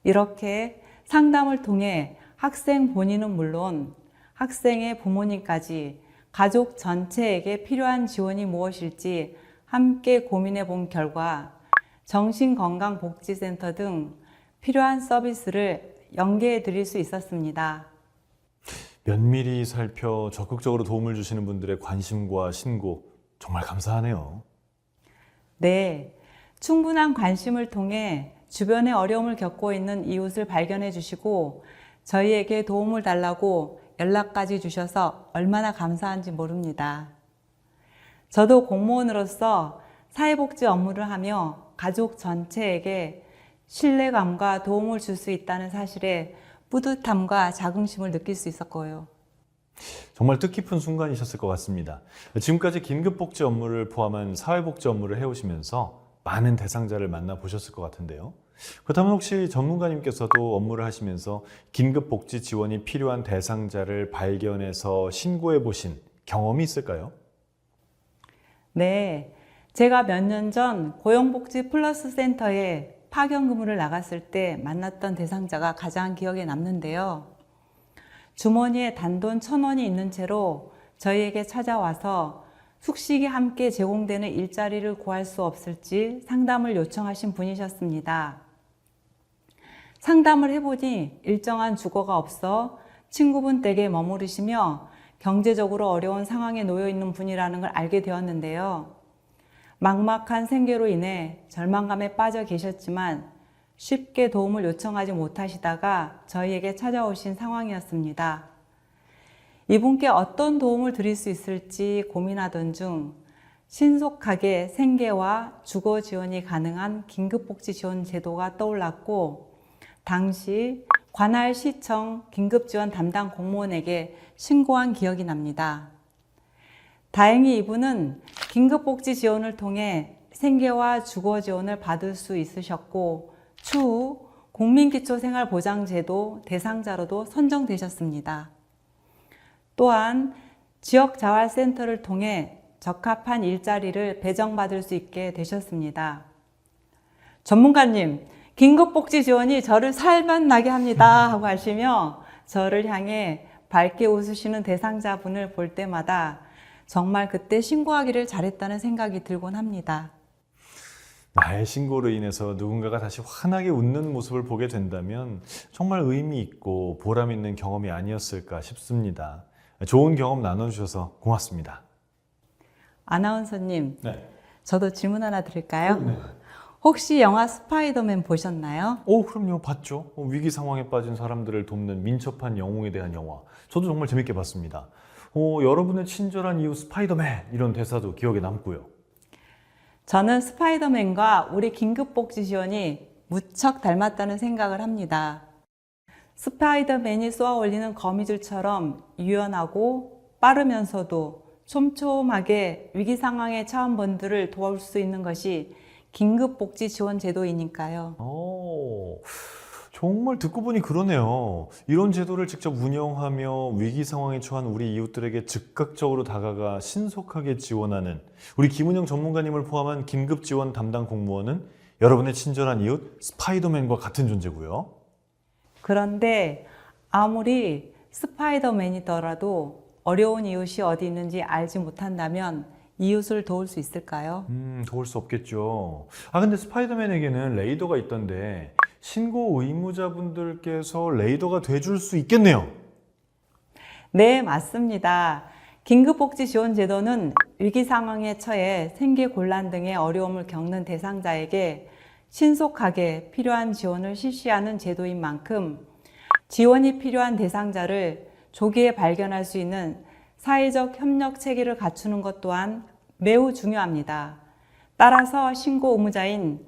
이렇게 상담을 통해 학생 본인은 물론 학생의 부모님까지 가족 전체에게 필요한 지원이 무엇일지 함께 고민해 본 결과 정신건강복지센터 등 필요한 서비스를 연계해 드릴 수 있었습니다. 면밀히 살펴 적극적으로 도움을 주시는 분들의 관심과 신고 정말 감사하네요. 네, 충분한 관심을 통해 주변에 어려움을 겪고 있는 이웃을 발견해 주시고 저희에게 도움을 달라고 연락까지 주셔서 얼마나 감사한지 모릅니다. 저도 공무원으로서 사회복지 업무를 하며 가족 전체에게 신뢰감과 도움을 줄 수 있다는 사실에 뿌듯함과 자긍심을 느낄 수 있었고요. 정말 뜻깊은 순간이셨을 것 같습니다. 지금까지 긴급복지 업무를 포함한 사회복지 업무를 해오시면서 많은 대상자를 만나보셨을 것 같은데요. 그렇다면 혹시 전문가님께서도 업무를 하시면서 긴급복지 지원이 필요한 대상자를 발견해서 신고해 보신 경험이 있을까요? 네, 제가 몇 년 전 고용복지 플러스 센터에 파견 근무를 나갔을 때 만났던 대상자가 가장 기억에 남는데요. 주머니에 단돈 1,000원이 있는 채로 저희에게 찾아와서 숙식이 함께 제공되는 일자리를 구할 수 없을지 상담을 요청하신 분이셨습니다. 상담을 해보니 일정한 주거가 없어 친구분 댁에 머무르시며 경제적으로 어려운 상황에 놓여 있는 분이라는 걸 알게 되었는데요. 막막한 생계로 인해 절망감에 빠져 계셨지만 쉽게 도움을 요청하지 못하시다가 저희에게 찾아오신 상황이었습니다. 이분께 어떤 도움을 드릴 수 있을지 고민하던 중 신속하게 생계와 주거 지원이 가능한 긴급복지 지원 제도가 떠올랐고 당시 관할 시청 긴급지원 담당 공무원에게 신고한 기억이 납니다. 다행히 이분은 긴급복지 지원을 통해 생계와 주거 지원을 받을 수 있으셨고 추후 국민기초생활보장제도 대상자로도 선정되셨습니다. 또한 지역자활센터를 통해 적합한 일자리를 배정받을 수 있게 되셨습니다. 전문가님, 긴급복지 지원이 저를 살만 나게 합니다 하고 하시며 저를 향해 밝게 웃으시는 대상자분을 볼 때마다 정말 그때 신고하기를 잘했다는 생각이 들곤 합니다. 나의 신고로 인해서 누군가가 다시 환하게 웃는 모습을 보게 된다면 정말 의미 있고 보람 있는 경험이 아니었을까 싶습니다. 좋은 경험 나눠주셔서 고맙습니다. 아나운서님, 네. 저도 질문 하나 드릴까요? 네. 혹시 영화 스파이더맨 보셨나요? 그럼요. 봤죠. 위기 상황에 빠진 사람들을 돕는 민첩한 영웅에 대한 영화. 저도 정말 재밌게 봤습니다. 여러분의 친절한 이웃 스파이더맨 이런 대사도 기억에 남고요. 저는 스파이더맨과 우리 긴급복지 지원이 무척 닮았다는 생각을 합니다. 스파이더맨이 쏘아 올리는 거미줄처럼 유연하고 빠르면서도 촘촘하게 위기 상황에 처한 분들을 도울 수 있는 것이 긴급복지 지원 제도이니까요. 정말 듣고 보니 그러네요. 이런 제도를 직접 운영하며 위기 상황에 처한 우리 이웃들에게 즉각적으로 다가가 신속하게 지원하는 우리 김은영 전문가님을 포함한 긴급지원 담당 공무원은 여러분의 친절한 이웃 스파이더맨과 같은 존재고요. 그런데 아무리 스파이더맨이더라도 어려운 이웃이 어디 있는지 알지 못한다면 이웃을 도울 수 있을까요? 도울 수 없겠죠. 근데 스파이더맨에게는 레이더가 있던데 신고 의무자분들께서 레이더가 돼줄 수 있겠네요. 네, 맞습니다. 긴급복지 지원 제도는 위기 상황에 처해 생계 곤란 등의 어려움을 겪는 대상자에게 신속하게 필요한 지원을 실시하는 제도인 만큼 지원이 필요한 대상자를 조기에 발견할 수 있는 사회적 협력 체계를 갖추는 것 또한 매우 중요합니다. 따라서 신고 의무자인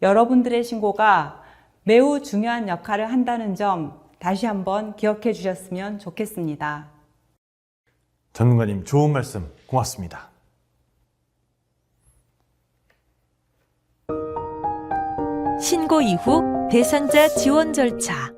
여러분들의 신고가 매우 중요한 역할을 한다는 점 다시 한번 기억해 주셨으면 좋겠습니다. 전문가님 좋은 말씀 고맙습니다. 신고 이후 대상자 지원 절차.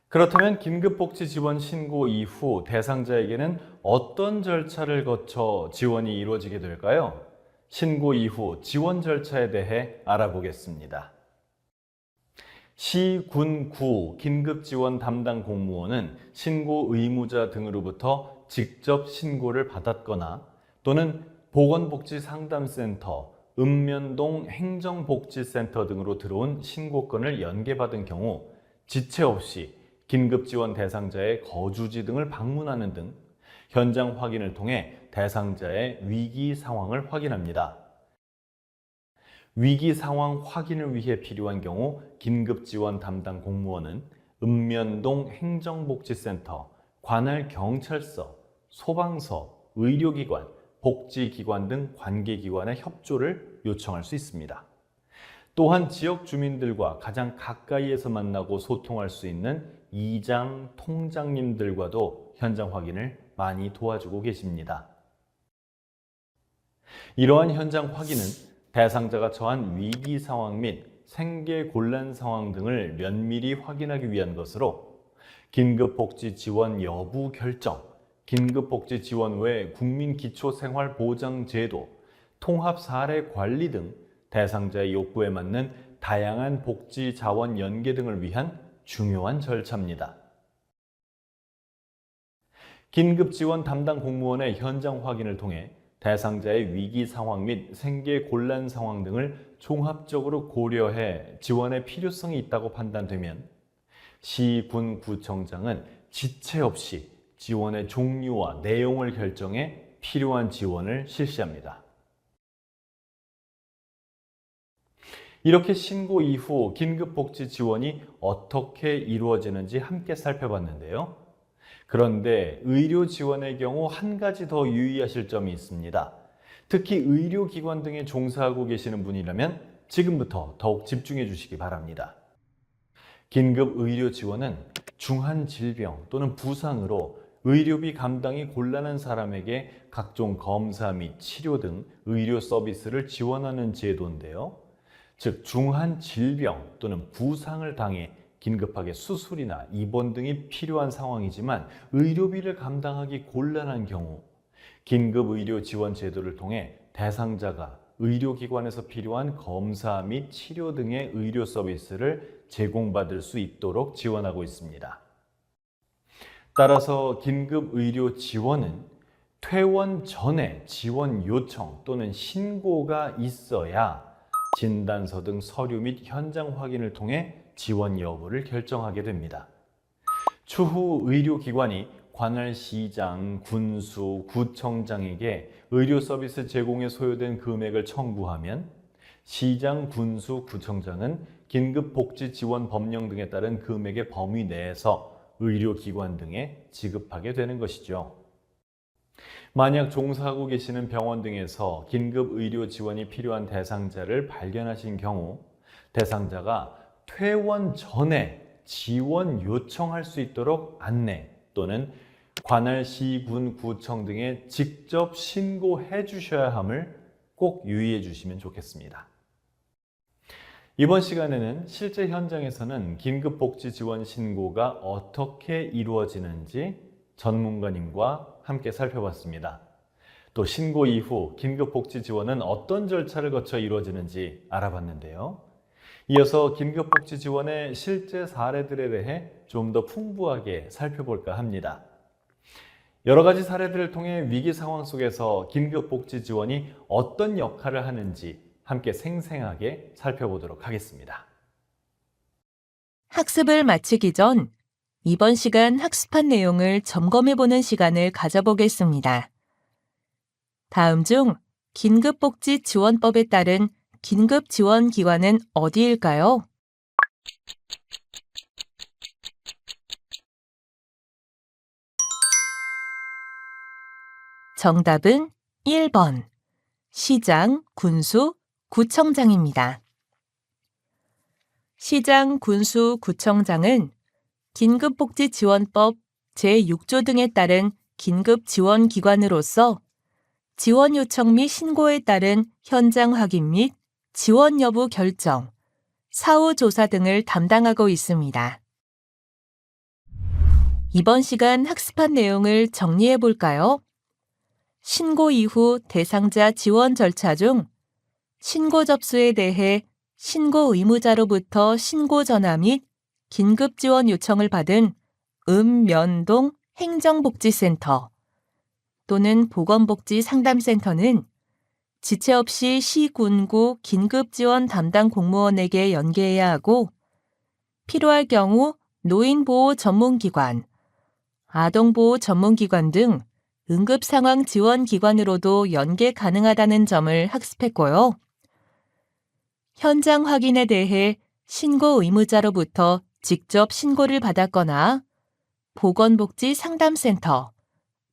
그렇다면 긴급복지 지원 신고 이후 대상자에게는 어떤 절차를 거쳐 지원이 이루어지게 될까요? 신고 이후 지원 절차에 대해 알아보겠습니다. 시, 군, 구 긴급지원 담당 공무원은 신고 의무자 등으로부터 직접 신고를 받았거나 또는 보건복지상담센터, 읍면동 행정복지센터 등으로 들어온 신고건을 연계받은 경우 지체 없이 긴급지원 대상자의 거주지 등을 방문하는 등 현장 확인을 통해 대상자의 위기 상황을 확인합니다. 위기 상황 확인을 위해 필요한 경우 긴급 지원 담당 공무원은 읍면동 행정복지센터, 관할 경찰서, 소방서, 의료기관, 복지기관 등 관계기관의 협조를 요청할 수 있습니다. 또한 지역 주민들과 가장 가까이에서 만나고 소통할 수 있는 이장, 통장님들과도 현장 확인을 많이 도와주고 계십니다. 이러한 현장 확인은 대상자가 처한 위기 상황 및 생계 곤란 상황 등을 면밀히 확인하기 위한 것으로 긴급복지 지원 여부 결정, 긴급복지 지원 외 국민기초생활보장제도, 통합사례관리 등 대상자의 욕구에 맞는 다양한 복지 자원 연계 등을 위한 중요한 절차입니다. 긴급지원 담당 공무원의 현장 확인을 통해 대상자의 위기 상황 및 생계 곤란 상황 등을 종합적으로 고려해 지원의 필요성이 있다고 판단되면 시, 군, 구청장은 지체 없이 지원의 종류와 내용을 결정해 필요한 지원을 실시합니다. 이렇게 신고 이후 긴급복지 지원이 어떻게 이루어지는지 함께 살펴봤는데요. 그런데 의료 지원의 경우 한 가지 더 유의하실 점이 있습니다. 특히 의료기관 등에 종사하고 계시는 분이라면 지금부터 더욱 집중해 주시기 바랍니다. 긴급 의료 지원은 중한 질병 또는 부상으로 의료비 감당이 곤란한 사람에게 각종 검사 및 치료 등 의료 서비스를 지원하는 제도인데요. 즉 중한 질병 또는 부상을 당해 긴급하게 수술이나 입원 등이 필요한 상황이지만 의료비를 감당하기 곤란한 경우 긴급의료 지원 제도를 통해 대상자가 의료기관에서 필요한 검사 및 치료 등의 의료 서비스를 제공받을 수 있도록 지원하고 있습니다. 따라서 긴급의료 지원은 퇴원 전에 지원 요청 또는 신고가 있어야 진단서 등 서류 및 현장 확인을 통해 지원 여부를 결정하게 됩니다. 추후 의료기관이 관할 시장, 군수, 구청장에게 의료 서비스 제공에 소요된 금액을 청구하면 시장, 군수, 구청장은 긴급복지지원 법령 등에 따른 금액의 범위 내에서 의료기관 등에 지급하게 되는 것이죠. 만약 종사하고 계시는 병원 등에서 긴급의료 지원이 필요한 대상자를 발견하신 경우 대상자가 퇴원 전에 지원 요청할 수 있도록 안내 또는 관할 시, 군, 구청 등에 직접 신고해 주셔야 함을 꼭 유의해 주시면 좋겠습니다. 이번 시간에는 실제 현장에서는 긴급복지 지원 신고가 어떻게 이루어지는지 전문가님과 함께 살펴봤습니다. 또 신고 이후 긴급복지 지원은 어떤 절차를 거쳐 이루어지는지 알아봤는데요. 이어서 긴급복지 지원의 실제 사례들에 대해 좀 더 풍부하게 살펴볼까 합니다. 여러 가지 사례들을 통해 위기 상황 속에서 긴급복지 지원이 어떤 역할을 하는지 함께 생생하게 살펴보도록 하겠습니다. 학습을 마치기 전 이번 시간 학습한 내용을 점검해보는 시간을 가져보겠습니다. 다음 중 긴급복지지원법에 따른 긴급지원기관은 어디일까요? 정답은 1번 시장, 군수, 구청장입니다. 시장, 군수, 구청장은 긴급복지지원법 제6조 등에 따른 긴급지원기관으로서 지원 요청 및 신고에 따른 현장 확인 및 지원 여부 결정, 사후 조사 등을 담당하고 있습니다. 이번 시간 학습한 내용을 정리해 볼까요? 신고 이후 대상자 지원 절차 중 신고 접수에 대해 신고 의무자로부터 신고 전화 및 긴급 지원 요청을 받은 읍면동 행정복지센터 또는 보건복지상담센터는 지체 없이 시군구 긴급지원 담당 공무원에게 연계해야 하고 필요할 경우 노인보호 전문기관, 아동보호 전문기관 등 응급상황지원기관으로도 연계 가능하다는 점을 학습했고요. 현장 확인에 대해 신고 의무자로부터 직접 신고를 받았거나 보건복지상담센터,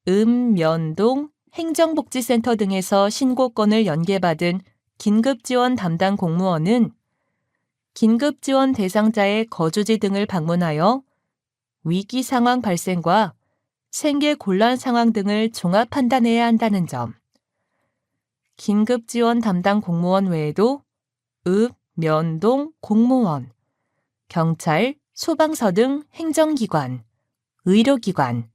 면동, 행정복지센터 등에서 신고건을 연계받은 긴급지원 담당 공무원은 긴급지원 대상자의 거주지 등을 방문하여 위기 상황 발생과 생계 곤란 상황 등을 종합 판단해야 한다는 점, 긴급지원 담당 공무원 외에도 면동 공무원, 경찰, 소방서 등 행정기관, 의료기관,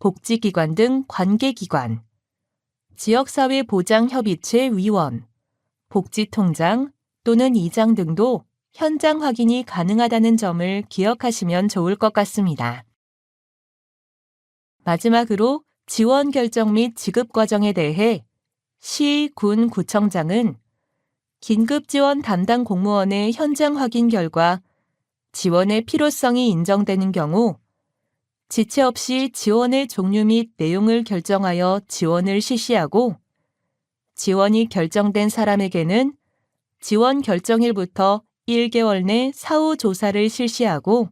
복지기관 등 관계기관, 지역사회보장협의체 위원, 복지통장 또는 이장 등도 현장 확인이 가능하다는 점을 기억하시면 좋을 것 같습니다. 마지막으로 지원 결정 및 지급 과정에 대해 시, 군, 구청장은 긴급지원 담당 공무원의 현장 확인 결과 지원의 필요성이 인정되는 경우 지체 없이 지원의 종류 및 내용을 결정하여 지원을 실시하고 지원이 결정된 사람에게는 지원 결정일부터 1개월 내 사후 조사를 실시하고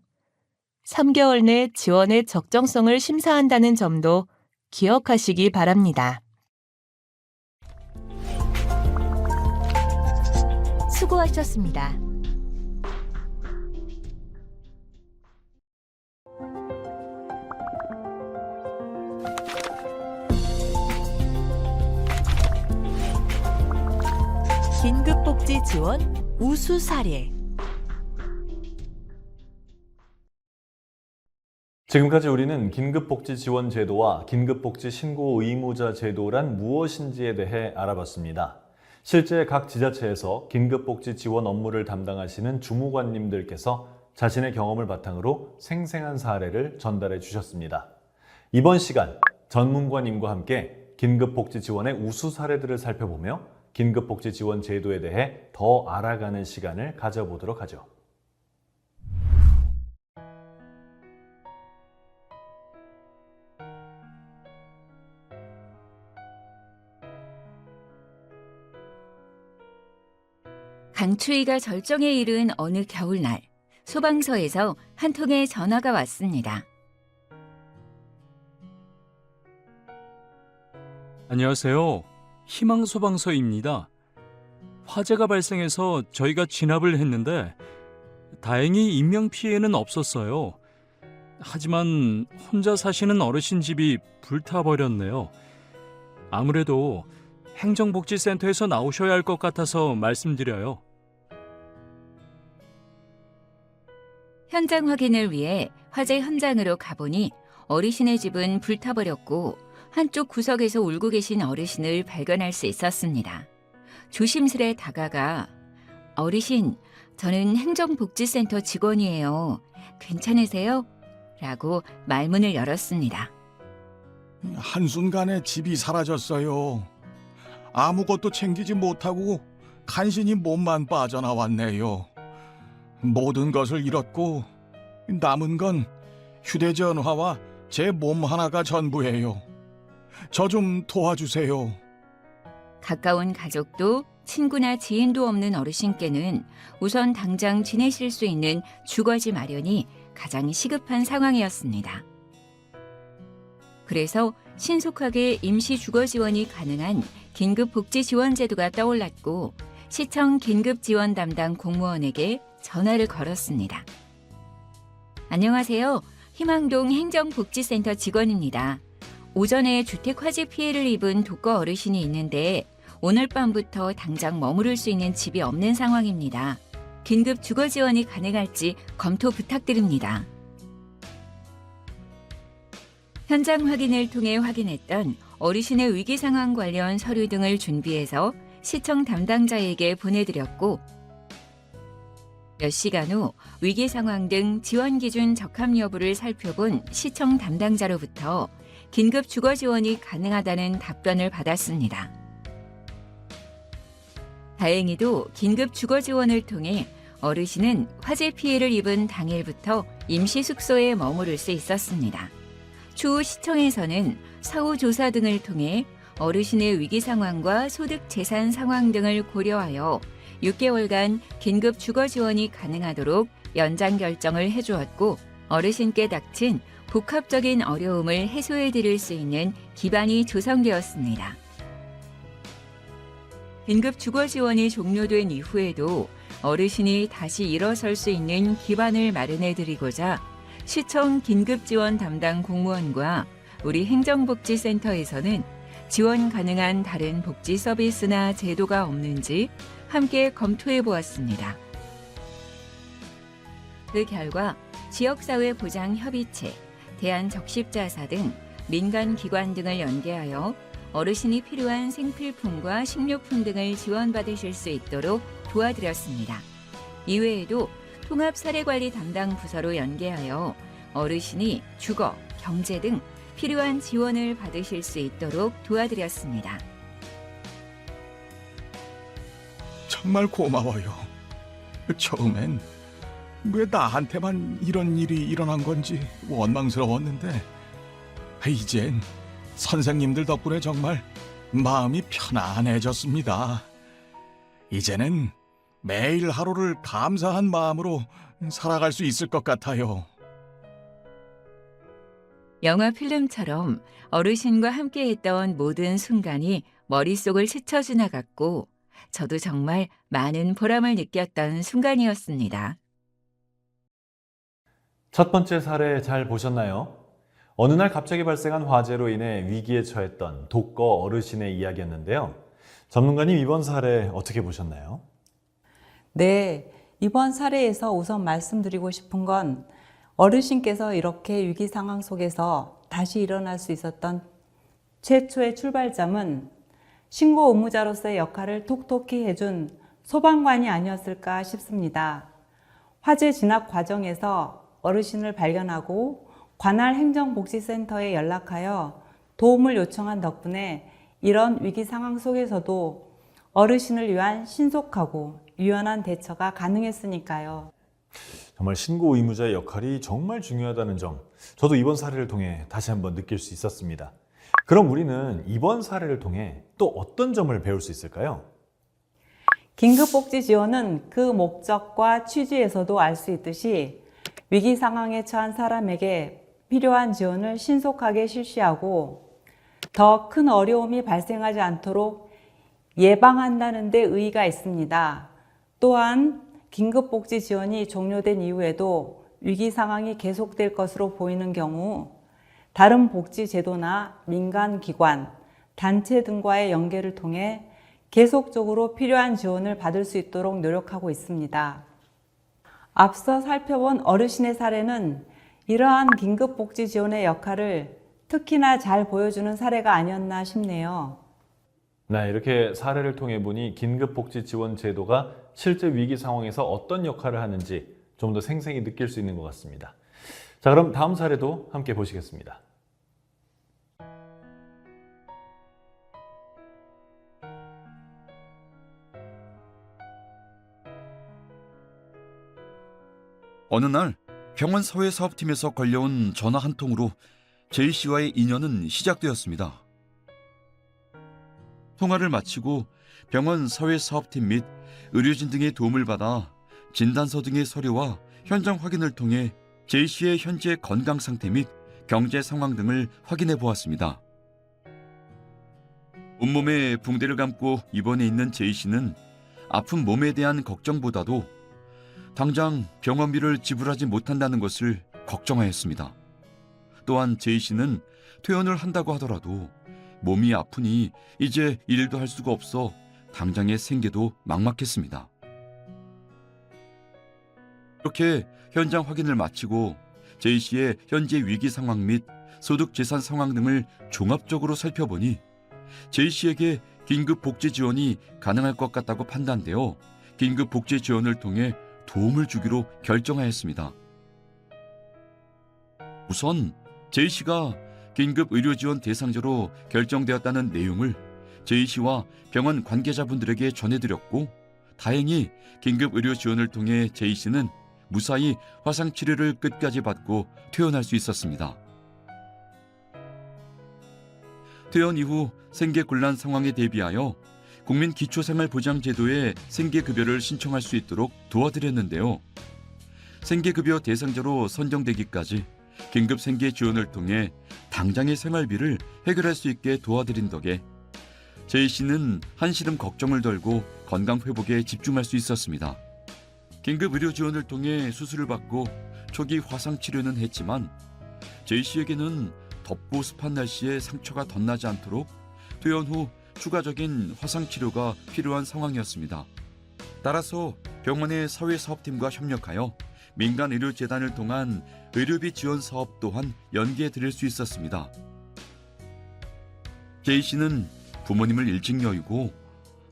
3개월 내 지원의 적정성을 심사한다는 점도 기억하시기 바랍니다. 수고하셨습니다. 긴급복지 지원 우수 사례. 지금까지 우리는 긴급복지 지원 제도와 긴급복지 신고 의무자 제도란 무엇인지에 대해 알아봤습니다. 실제 각 지자체에서 긴급복지 지원 업무를 담당하시는 주무관님들께서 자신의 경험을 바탕으로 생생한 사례를 전달해 주셨습니다. 이번 시간 전문가님과 함께 긴급복지 지원의 우수 사례들을 살펴보며 긴급복지 지원 제도에 대해 더 알아가는 시간을 가져보도록 하죠. 강추위가 절정에 이른 어느 겨울날, 소방서에서 한 통의 전화가 왔습니다. 안녕하세요. 희망소방서입니다. 화재가 발생해서 저희가 진압을 했는데 다행히 인명피해는 없었어요. 하지만 혼자 사시는 어르신 집이 불타버렸네요. 아무래도 행정복지센터에서 나오셔야 할 것 같아서 말씀드려요. 현장 확인을 위해 화재 현장으로 가보니 어르신의 집은 불타버렸고 한쪽 구석에서 울고 계신 어르신을 발견할 수 있었습니다. 조심스레 다가가 어르신, 저는 행정복지센터 직원이에요. 괜찮으세요? 라고 말문을 열었습니다. 한순간에 집이 사라졌어요. 아무것도 챙기지 못하고 간신히 몸만 빠져나왔네요. 모든 것을 잃었고 남은 건 휴대전화와 제 몸 하나가 전부예요. 저 좀 도와주세요. 가까운 가족도 친구나 지인도 없는 어르신께는 우선 당장 지내실 수 있는 주거지 마련이 가장 시급한 상황이었습니다. 그래서 신속하게 임시 주거 지원이 가능한 긴급복지지원제도가 떠올랐고 시청 긴급지원 담당 공무원에게 전화를 걸었습니다. 안녕하세요. 희망동 행정복지센터 직원입니다. 오전에 주택 화재 피해를 입은 독거 어르신이 있는데 오늘 밤부터 당장 머무를 수 있는 집이 없는 상황입니다. 긴급 주거 지원이 가능할지 검토 부탁드립니다. 현장 확인을 통해 확인했던 어르신의 위기 상황 관련 서류 등을 준비해서 시청 담당자에게 보내드렸고 몇 시간 후 위기 상황 등 지원 기준 적합 여부를 살펴본 시청 담당자로부터 긴급 주거 지원이 가능하다는 답변을 받았습니다. 다행히도 긴급 주거 지원을 통해 어르신은 화재 피해를 입은 당일부터 임시 숙소에 머무를 수 있었습니다. 추후 시청에서는 사후 조사 등을 통해 어르신의 위기 상황과 소득 재산 상황 등을 고려하여 6개월간 긴급 주거 지원이 가능하도록 연장 결정을 해주었고, 어르신께 닥친 복합적인 어려움을 해소해 드릴 수 있는 기반이 조성되었습니다. 긴급 주거 지원이 종료된 이후에도 어르신이 다시 일어설 수 있는 기반을 마련해 드리고자 시청 긴급 지원 담당 공무원과 우리 행정복지센터에서는 지원 가능한 다른 복지 서비스나 제도가 없는지 함께 검토해 보았습니다. 그 결과 지역사회보장협의체, 대한적십자사 등 민간기관 등을 연계하여 어르신이 필요한 생필품과 식료품 등을 지원받으실 수 있도록 도와드렸습니다. 이외에도 통합사례관리 담당 부서로 연계하여 어르신이 주거, 경제 등 필요한 지원을 받으실 수 있도록 도와드렸습니다. 정말 고마워요. 처음엔 왜 나한테만 이런 일이 일어난 건지 원망스러웠는데 이젠 선생님들 덕분에 정말 마음이 편안해졌습니다. 이제는 매일 하루를 감사한 마음으로 살아갈 수 있을 것 같아요. 영화 필름처럼 어르신과 함께했던 모든 순간이 머릿속을 스쳐 지나갔고, 저도 정말 많은 보람을 느꼈던 순간이었습니다. 첫 번째 사례 잘 보셨나요? 어느 날 갑자기 발생한 화재로 인해 위기에 처했던 독거 어르신의 이야기였는데요. 전문가님, 이번 사례 어떻게 보셨나요? 네, 이번 사례에서 우선 말씀드리고 싶은 건 어르신께서 이렇게 위기 상황 속에서 다시 일어날 수 있었던 최초의 출발점은 신고 의무자로서의 역할을 톡톡히 해준 소방관이 아니었을까 싶습니다. 화재 진압 과정에서 어르신을 발견하고 관할 행정복지센터에 연락하여 도움을 요청한 덕분에 이런 위기 상황 속에서도 어르신을 위한 신속하고 유연한 대처가 가능했으니까요. 정말 신고 의무자의 역할이 정말 중요하다는 점, 저도 이번 사례를 통해 다시 한번 느낄 수 있었습니다. 그럼 우리는 이번 사례를 통해 또 어떤 점을 배울 수 있을까요? 긴급복지 지원은 그 목적과 취지에서도 알 수 있듯이 위기 상황에 처한 사람에게 필요한 지원을 신속하게 실시하고 더 큰 어려움이 발생하지 않도록 예방한다는 데 의의가 있습니다. 또한 긴급복지 지원이 종료된 이후에도 위기 상황이 계속될 것으로 보이는 경우 다른 복지 제도나 민간기관, 단체 등과의 연계를 통해 계속적으로 필요한 지원을 받을 수 있도록 노력하고 있습니다. 앞서 살펴본 어르신의 사례는 이러한 긴급복지 지원의 역할을 특히나 잘 보여주는 사례가 아니었나 싶네요. 네, 이렇게 사례를 통해 보니 긴급복지 지원 제도가 실제 위기 상황에서 어떤 역할을 하는지 좀 더 생생히 느낄 수 있는 것 같습니다. 자, 그럼 다음 사례도 함께 보시겠습니다. 어느 날 병원 사회사업팀에서 걸려온 전화 한 통으로 제이 씨와의 인연은 시작되었습니다. 통화를 마치고 병원 사회사업팀 및 의료진 등의 도움을 받아 진단서 등의 서류와 현장 확인을 통해 제이 씨의 현재 건강 상태 및 경제 상황 등을 확인해 보았습니다. 온몸에 붕대를 감고 입원해 있는 제이 씨는 아픈 몸에 대한 걱정보다도 당장 병원비를 지불하지 못한다는 것을 걱정하였습니다. 또한 제이 씨는 퇴원을 한다고 하더라도 몸이 아프니 이제 일도 할 수가 없어 당장의 생계도 막막했습니다. 이렇게 현장 확인을 마치고 제이 씨의 현재 위기 상황 및 소득 재산 상황 등을 종합적으로 살펴보니 제이 씨에게 긴급 복지 지원이 가능할 것 같다고 판단되어 긴급 복지 지원을 통해 도움을 주기로 결정하였습니다. 우선 제이 씨가 긴급 의료 지원 대상자로 결정되었다는 내용을 제이 씨와 병원 관계자분들에게 전해드렸고, 다행히 긴급 의료 지원을 통해 제이 씨는 무사히 화상 치료를 끝까지 받고 퇴원할 수 있었습니다. 퇴원 이후 생계곤란 상황에 대비하여 국민기초생활보장제도에 생계급여를 신청할 수 있도록 도와드렸는데요. 생계급여 대상자로 선정되기까지 긴급 생계 지원을 통해 당장의 생활비를 해결할 수 있게 도와드린 덕에 제이 씨는 한시름 걱정을 덜고 건강 회복에 집중할 수 있었습니다. 긴급 의료 지원을 통해 수술을 받고 초기 화상 치료는 했지만 제이 씨에게는 덥고 습한 날씨에 상처가 덧나지 않도록 퇴원 후 추가적인 화상 치료가 필요한 상황이었습니다. 따라서 병원의 사회사업팀과 협력하여 민간의료재단을 통한 의료비 지원 사업 또한 연계해 드릴 수 있었습니다. 제이 씨는 부모님을 일찍 여의고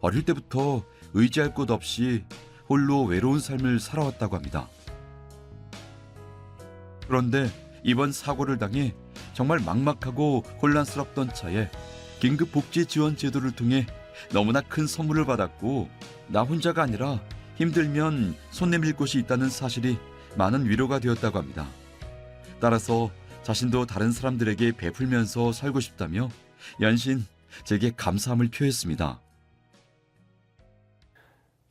어릴 때부터 의지할 곳 없이 홀로 외로운 삶을 살아왔다고 합니다. 그런데 이번 사고를 당해 정말 막막하고 혼란스럽던 차에 긴급복지지원제도를 통해 너무나 큰 선물을 받았고 나 혼자가 아니라 힘들면 손 내밀 곳이 있다는 사실이 많은 위로가 되었다고 합니다. 따라서 자신도 다른 사람들에게 베풀면서 살고 싶다며 연신 제게 감사함을 표했습니다.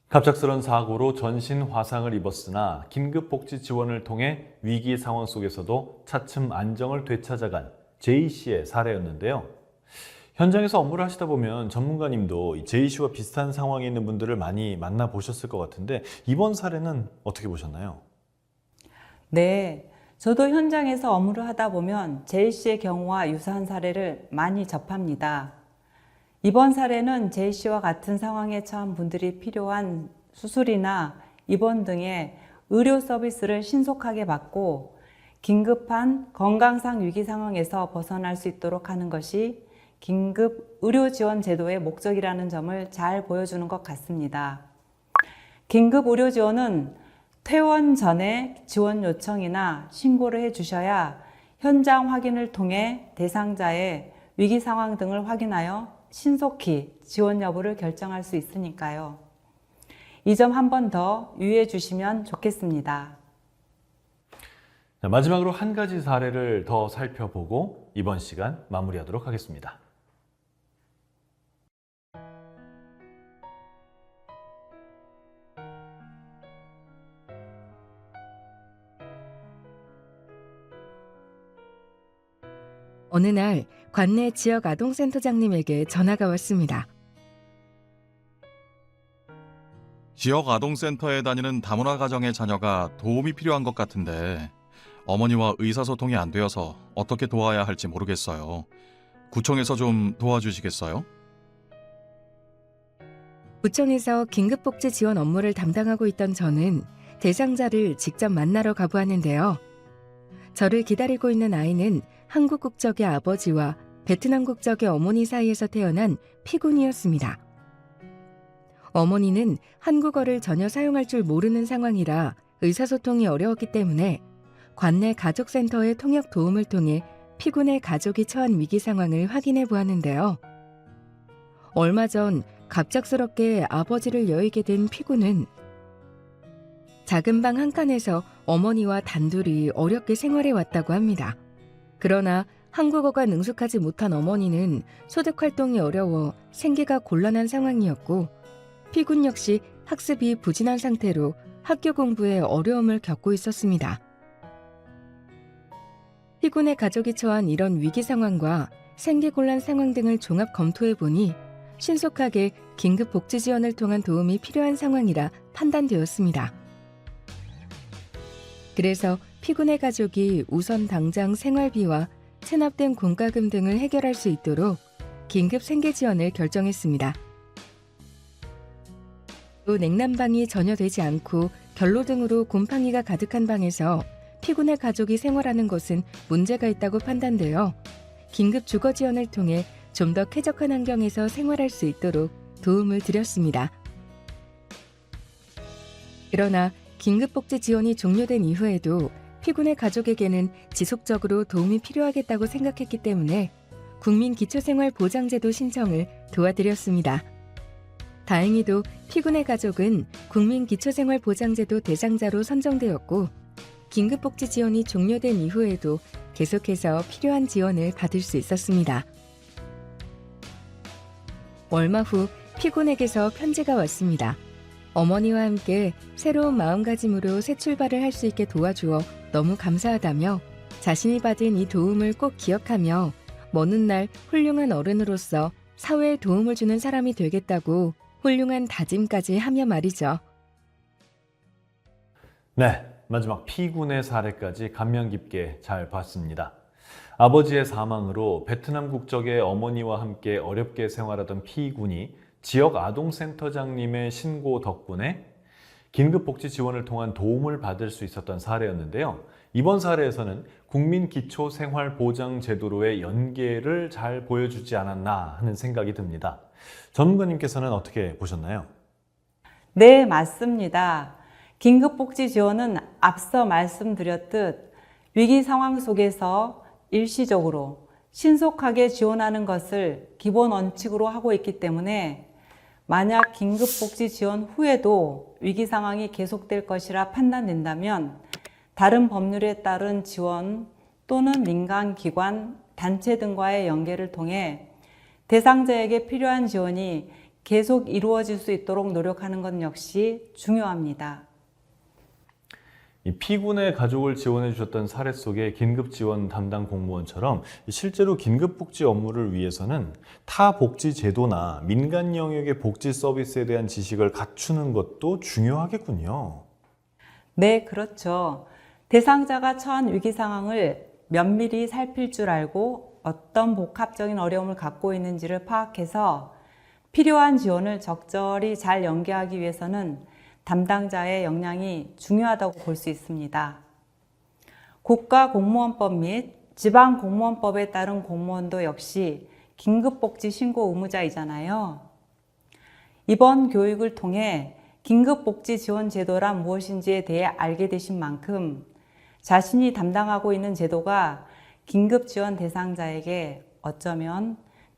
갑작스런 사고로 전신 화상을 입었으나 긴급복지 지원을 통해 위기 상황 속에서도 차츰 안정을 되찾아간 제이 씨의 사례였는데요. 현장에서 업무를 하시다 보면 전문가님도 제이 씨와 비슷한 상황에 있는 분들을 많이 만나보셨을 것 같은데 이번 사례는 어떻게 보셨나요? 네, 저도 현장에서 업무를 하다 보면 제이 씨의 경우와 유사한 사례를 많이 접합니다. 이번 사례는 제이 씨와 같은 상황에 처한 분들이 필요한 수술이나 입원 등의 의료 서비스를 신속하게 받고 긴급한 건강상 위기 상황에서 벗어날 수 있도록 하는 것이 긴급 의료 지원 제도의 목적이라는 점을 잘 보여주는 것 같습니다. 긴급 의료 지원은 퇴원 전에 지원 요청이나 신고를 해 주셔야 현장 확인을 통해 대상자의 위기 상황 등을 확인하여 신속히 지원 여부를 결정할 수 있으니까요. 이 점 한 번 더 유의해 주시면 좋겠습니다. 자, 마지막으로 한 가지 사례를 더 살펴보고 이번 시간 마무리하도록 하겠습니다. 어느 날 관내 지역 아동센터장님에게 전화가 왔습니다. 지역 아동센터에 다니는 다문화 가정의 자녀가 도움이 필요한 것 같은데 어머니와 의사소통이 안 되어서 어떻게 도와야 할지 모르겠어요. 구청에서 좀 도와주시겠어요? 구청에서 긴급복지 지원 업무를 담당하고 있던 저는 대상자를 직접 만나러 가보았는데요. 저를 기다리고 있는 아이는 한국 국적의 아버지와 베트남 국적의 어머니 사이에서 태어난 피군이었습니다. 어머니는 한국어를 전혀 사용할 줄 모르는 상황이라 의사소통이 어려웠기 때문에 관내 가족센터의 통역 도움을 통해 피군의 가족이 처한 위기 상황을 확인해 보았는데요. 얼마 전 갑작스럽게 아버지를 여의게 된 피군은 작은 방 한 칸에서 어머니와 단둘이 어렵게 생활해 왔다고 합니다. 그러나 한국어가 능숙하지 못한 어머니는 소득 활동이 어려워 생계가 곤란한 상황이었고 피군 역시 학습이 부진한 상태로 학교 공부에 어려움을 겪고 있었습니다. 피군의 가족이 처한 이런 위기 상황과 생계곤란 상황 등을 종합 검토해 보니 신속하게 긴급 복지 지원을 통한 도움이 필요한 상황이라 판단되었습니다. 그래서 피군의 가족이 우선 당장 생활비와 체납된 공과금 등을 해결할 수 있도록 긴급 생계 지원을 결정했습니다. 또 냉난방이 전혀 되지 않고 결로 등으로 곰팡이가 가득한 방에서 피군의 가족이 생활하는 것은 문제가 있다고 판단되어 긴급 주거 지원을 통해 좀 더 쾌적한 환경에서 생활할 수 있도록 도움을 드렸습니다. 그러나 긴급복지 지원이 종료된 이후에도 피군의 가족에게는 지속적으로 도움이 필요하겠다고 생각했기 때문에 국민기초생활보장제도 신청을 도와드렸습니다. 다행히도 피군의 가족은 국민기초생활보장제도 대상자로 선정되었고 긴급복지 지원이 종료된 이후에도 계속해서 필요한 지원을 받을 수 있었습니다. 얼마 후 피곤에게서 편지가 왔습니다. 어머니와 함께 새로운 마음가짐으로 새 출발을 할 수 있게 도와주어 너무 감사하다며 자신이 받은 이 도움을 꼭 기억하며 먼 훗날 훌륭한 어른으로서 사회에 도움을 주는 사람이 되겠다고 훌륭한 다짐까지 하며 말이죠. 네, 마지막 피군의 사례까지 감명 깊게 잘 봤습니다. 아버지의 사망으로 베트남 국적의 어머니와 함께 어렵게 생활하던 피군이 지역 아동센터장님의 신고 덕분에 긴급복지 지원을 통한 도움을 받을 수 있었던 사례였는데요. 이번 사례에서는 국민기초생활보장제도로의 연계를 잘 보여주지 않았나 하는 생각이 듭니다. 전문가님께서는 어떻게 보셨나요? 네, 맞습니다. 긴급복지 지원은 앞서 말씀드렸듯 위기 상황 속에서 일시적으로 신속하게 지원하는 것을 기본 원칙으로 하고 있기 때문에 만약 긴급복지 지원 후에도 위기 상황이 계속될 것이라 판단된다면 다른 법률에 따른 지원 또는 민간기관, 단체 등과의 연계를 통해 대상자에게 필요한 지원이 계속 이루어질 수 있도록 노력하는 것 역시 중요합니다. 이 피군의 가족을 지원해 주셨던 사례 속의 긴급지원 담당 공무원처럼 실제로 긴급복지 업무를 위해서는 타 복지 제도나 민간 영역의 복지 서비스에 대한 지식을 갖추는 것도 중요하겠군요. 네, 그렇죠. 대상자가 처한 위기 상황을 면밀히 살필 줄 알고 어떤 복합적인 어려움을 갖고 있는지를 파악해서 필요한 지원을 적절히 잘 연계하기 위해서는 담당자의 역량이 중요하다고 볼 수 있습니다. 국가공무원법 및 지방공무원법에 따른 공무원도 역시 긴급복지 신고 의무자이잖아요. 이번 교육을 통해 긴급복지 지원 제도란 무엇인지에 대해 알게 되신 만큼 자신이 담당하고 있는 제도가 긴급지원 대상자에게 어쩌면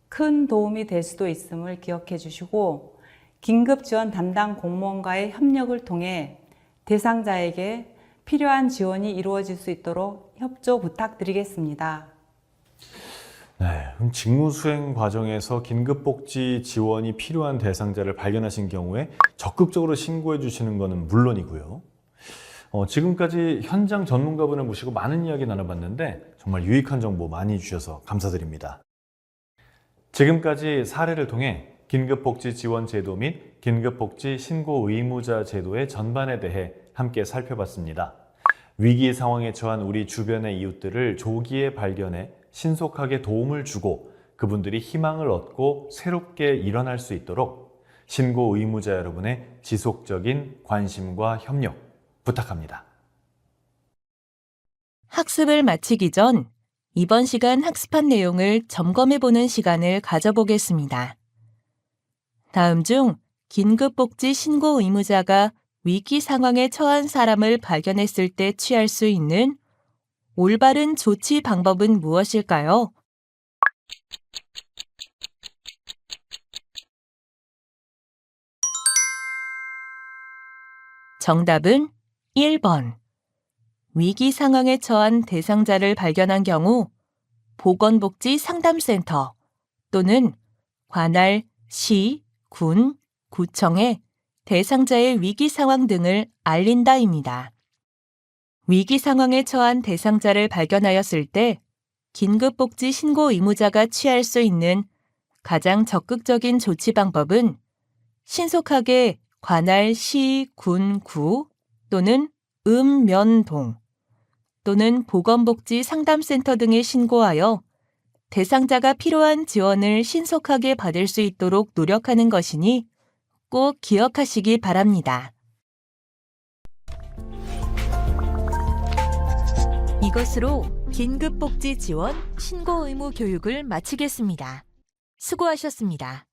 큰 도움이 될 수도 있음을 기억해 주시고 긴급지원 담당 공무원과의 협력을 통해 대상자에게 필요한 지원이 이루어질 수 있도록 협조 부탁드리겠습니다. 네, 그럼 직무 수행 과정에서 긴급복지 지원이 필요한 대상자를 발견하신 경우에 적극적으로 신고해 주시는 것은 물론이고요. 지금까지 현장 전문가분을 모시고 많은 이야기 나눠봤는데 정말 유익한 정보 많이 주셔서 감사드립니다. 지금까지 사례를 통해 긴급복지 지원 제도 및 긴급복지 신고 의무자 제도의 전반에 대해 함께 살펴봤습니다. 위기 상황에 처한 우리 주변의 이웃들을 조기에 발견해 신속하게 도움을 주고 그분들이 희망을 얻고 새롭게 일어날 수 있도록 신고 의무자 여러분의 지속적인 관심과 협력 부탁합니다. 학습을 마치기 전 이번 시간 학습한 내용을 점검해보는 시간을 가져보겠습니다. 다음 중 긴급복지 신고 의무자가 위기 상황에 처한 사람을 발견했을 때 취할 수 있는 올바른 조치 방법은 무엇일까요? 정답은 1번. 위기 상황에 처한 대상자를 발견한 경우 보건복지 상담센터 또는 관할 시, 군, 구청에 대상자의 위기 상황 등을 알린다입니다. 위기 상황에 처한 대상자를 발견하였을 때 긴급복지 신고 의무자가 취할 수 있는 가장 적극적인 조치 방법은 신속하게 관할 시, 군, 구 또는 읍면동 또는 보건복지 상담센터 등에 신고하여 대상자가 필요한 지원을 신속하게 받을 수 있도록 노력하는 것이니 꼭 기억하시기 바랍니다. 이것으로 긴급복지 지원 신고 의무 교육을 마치겠습니다. 수고하셨습니다.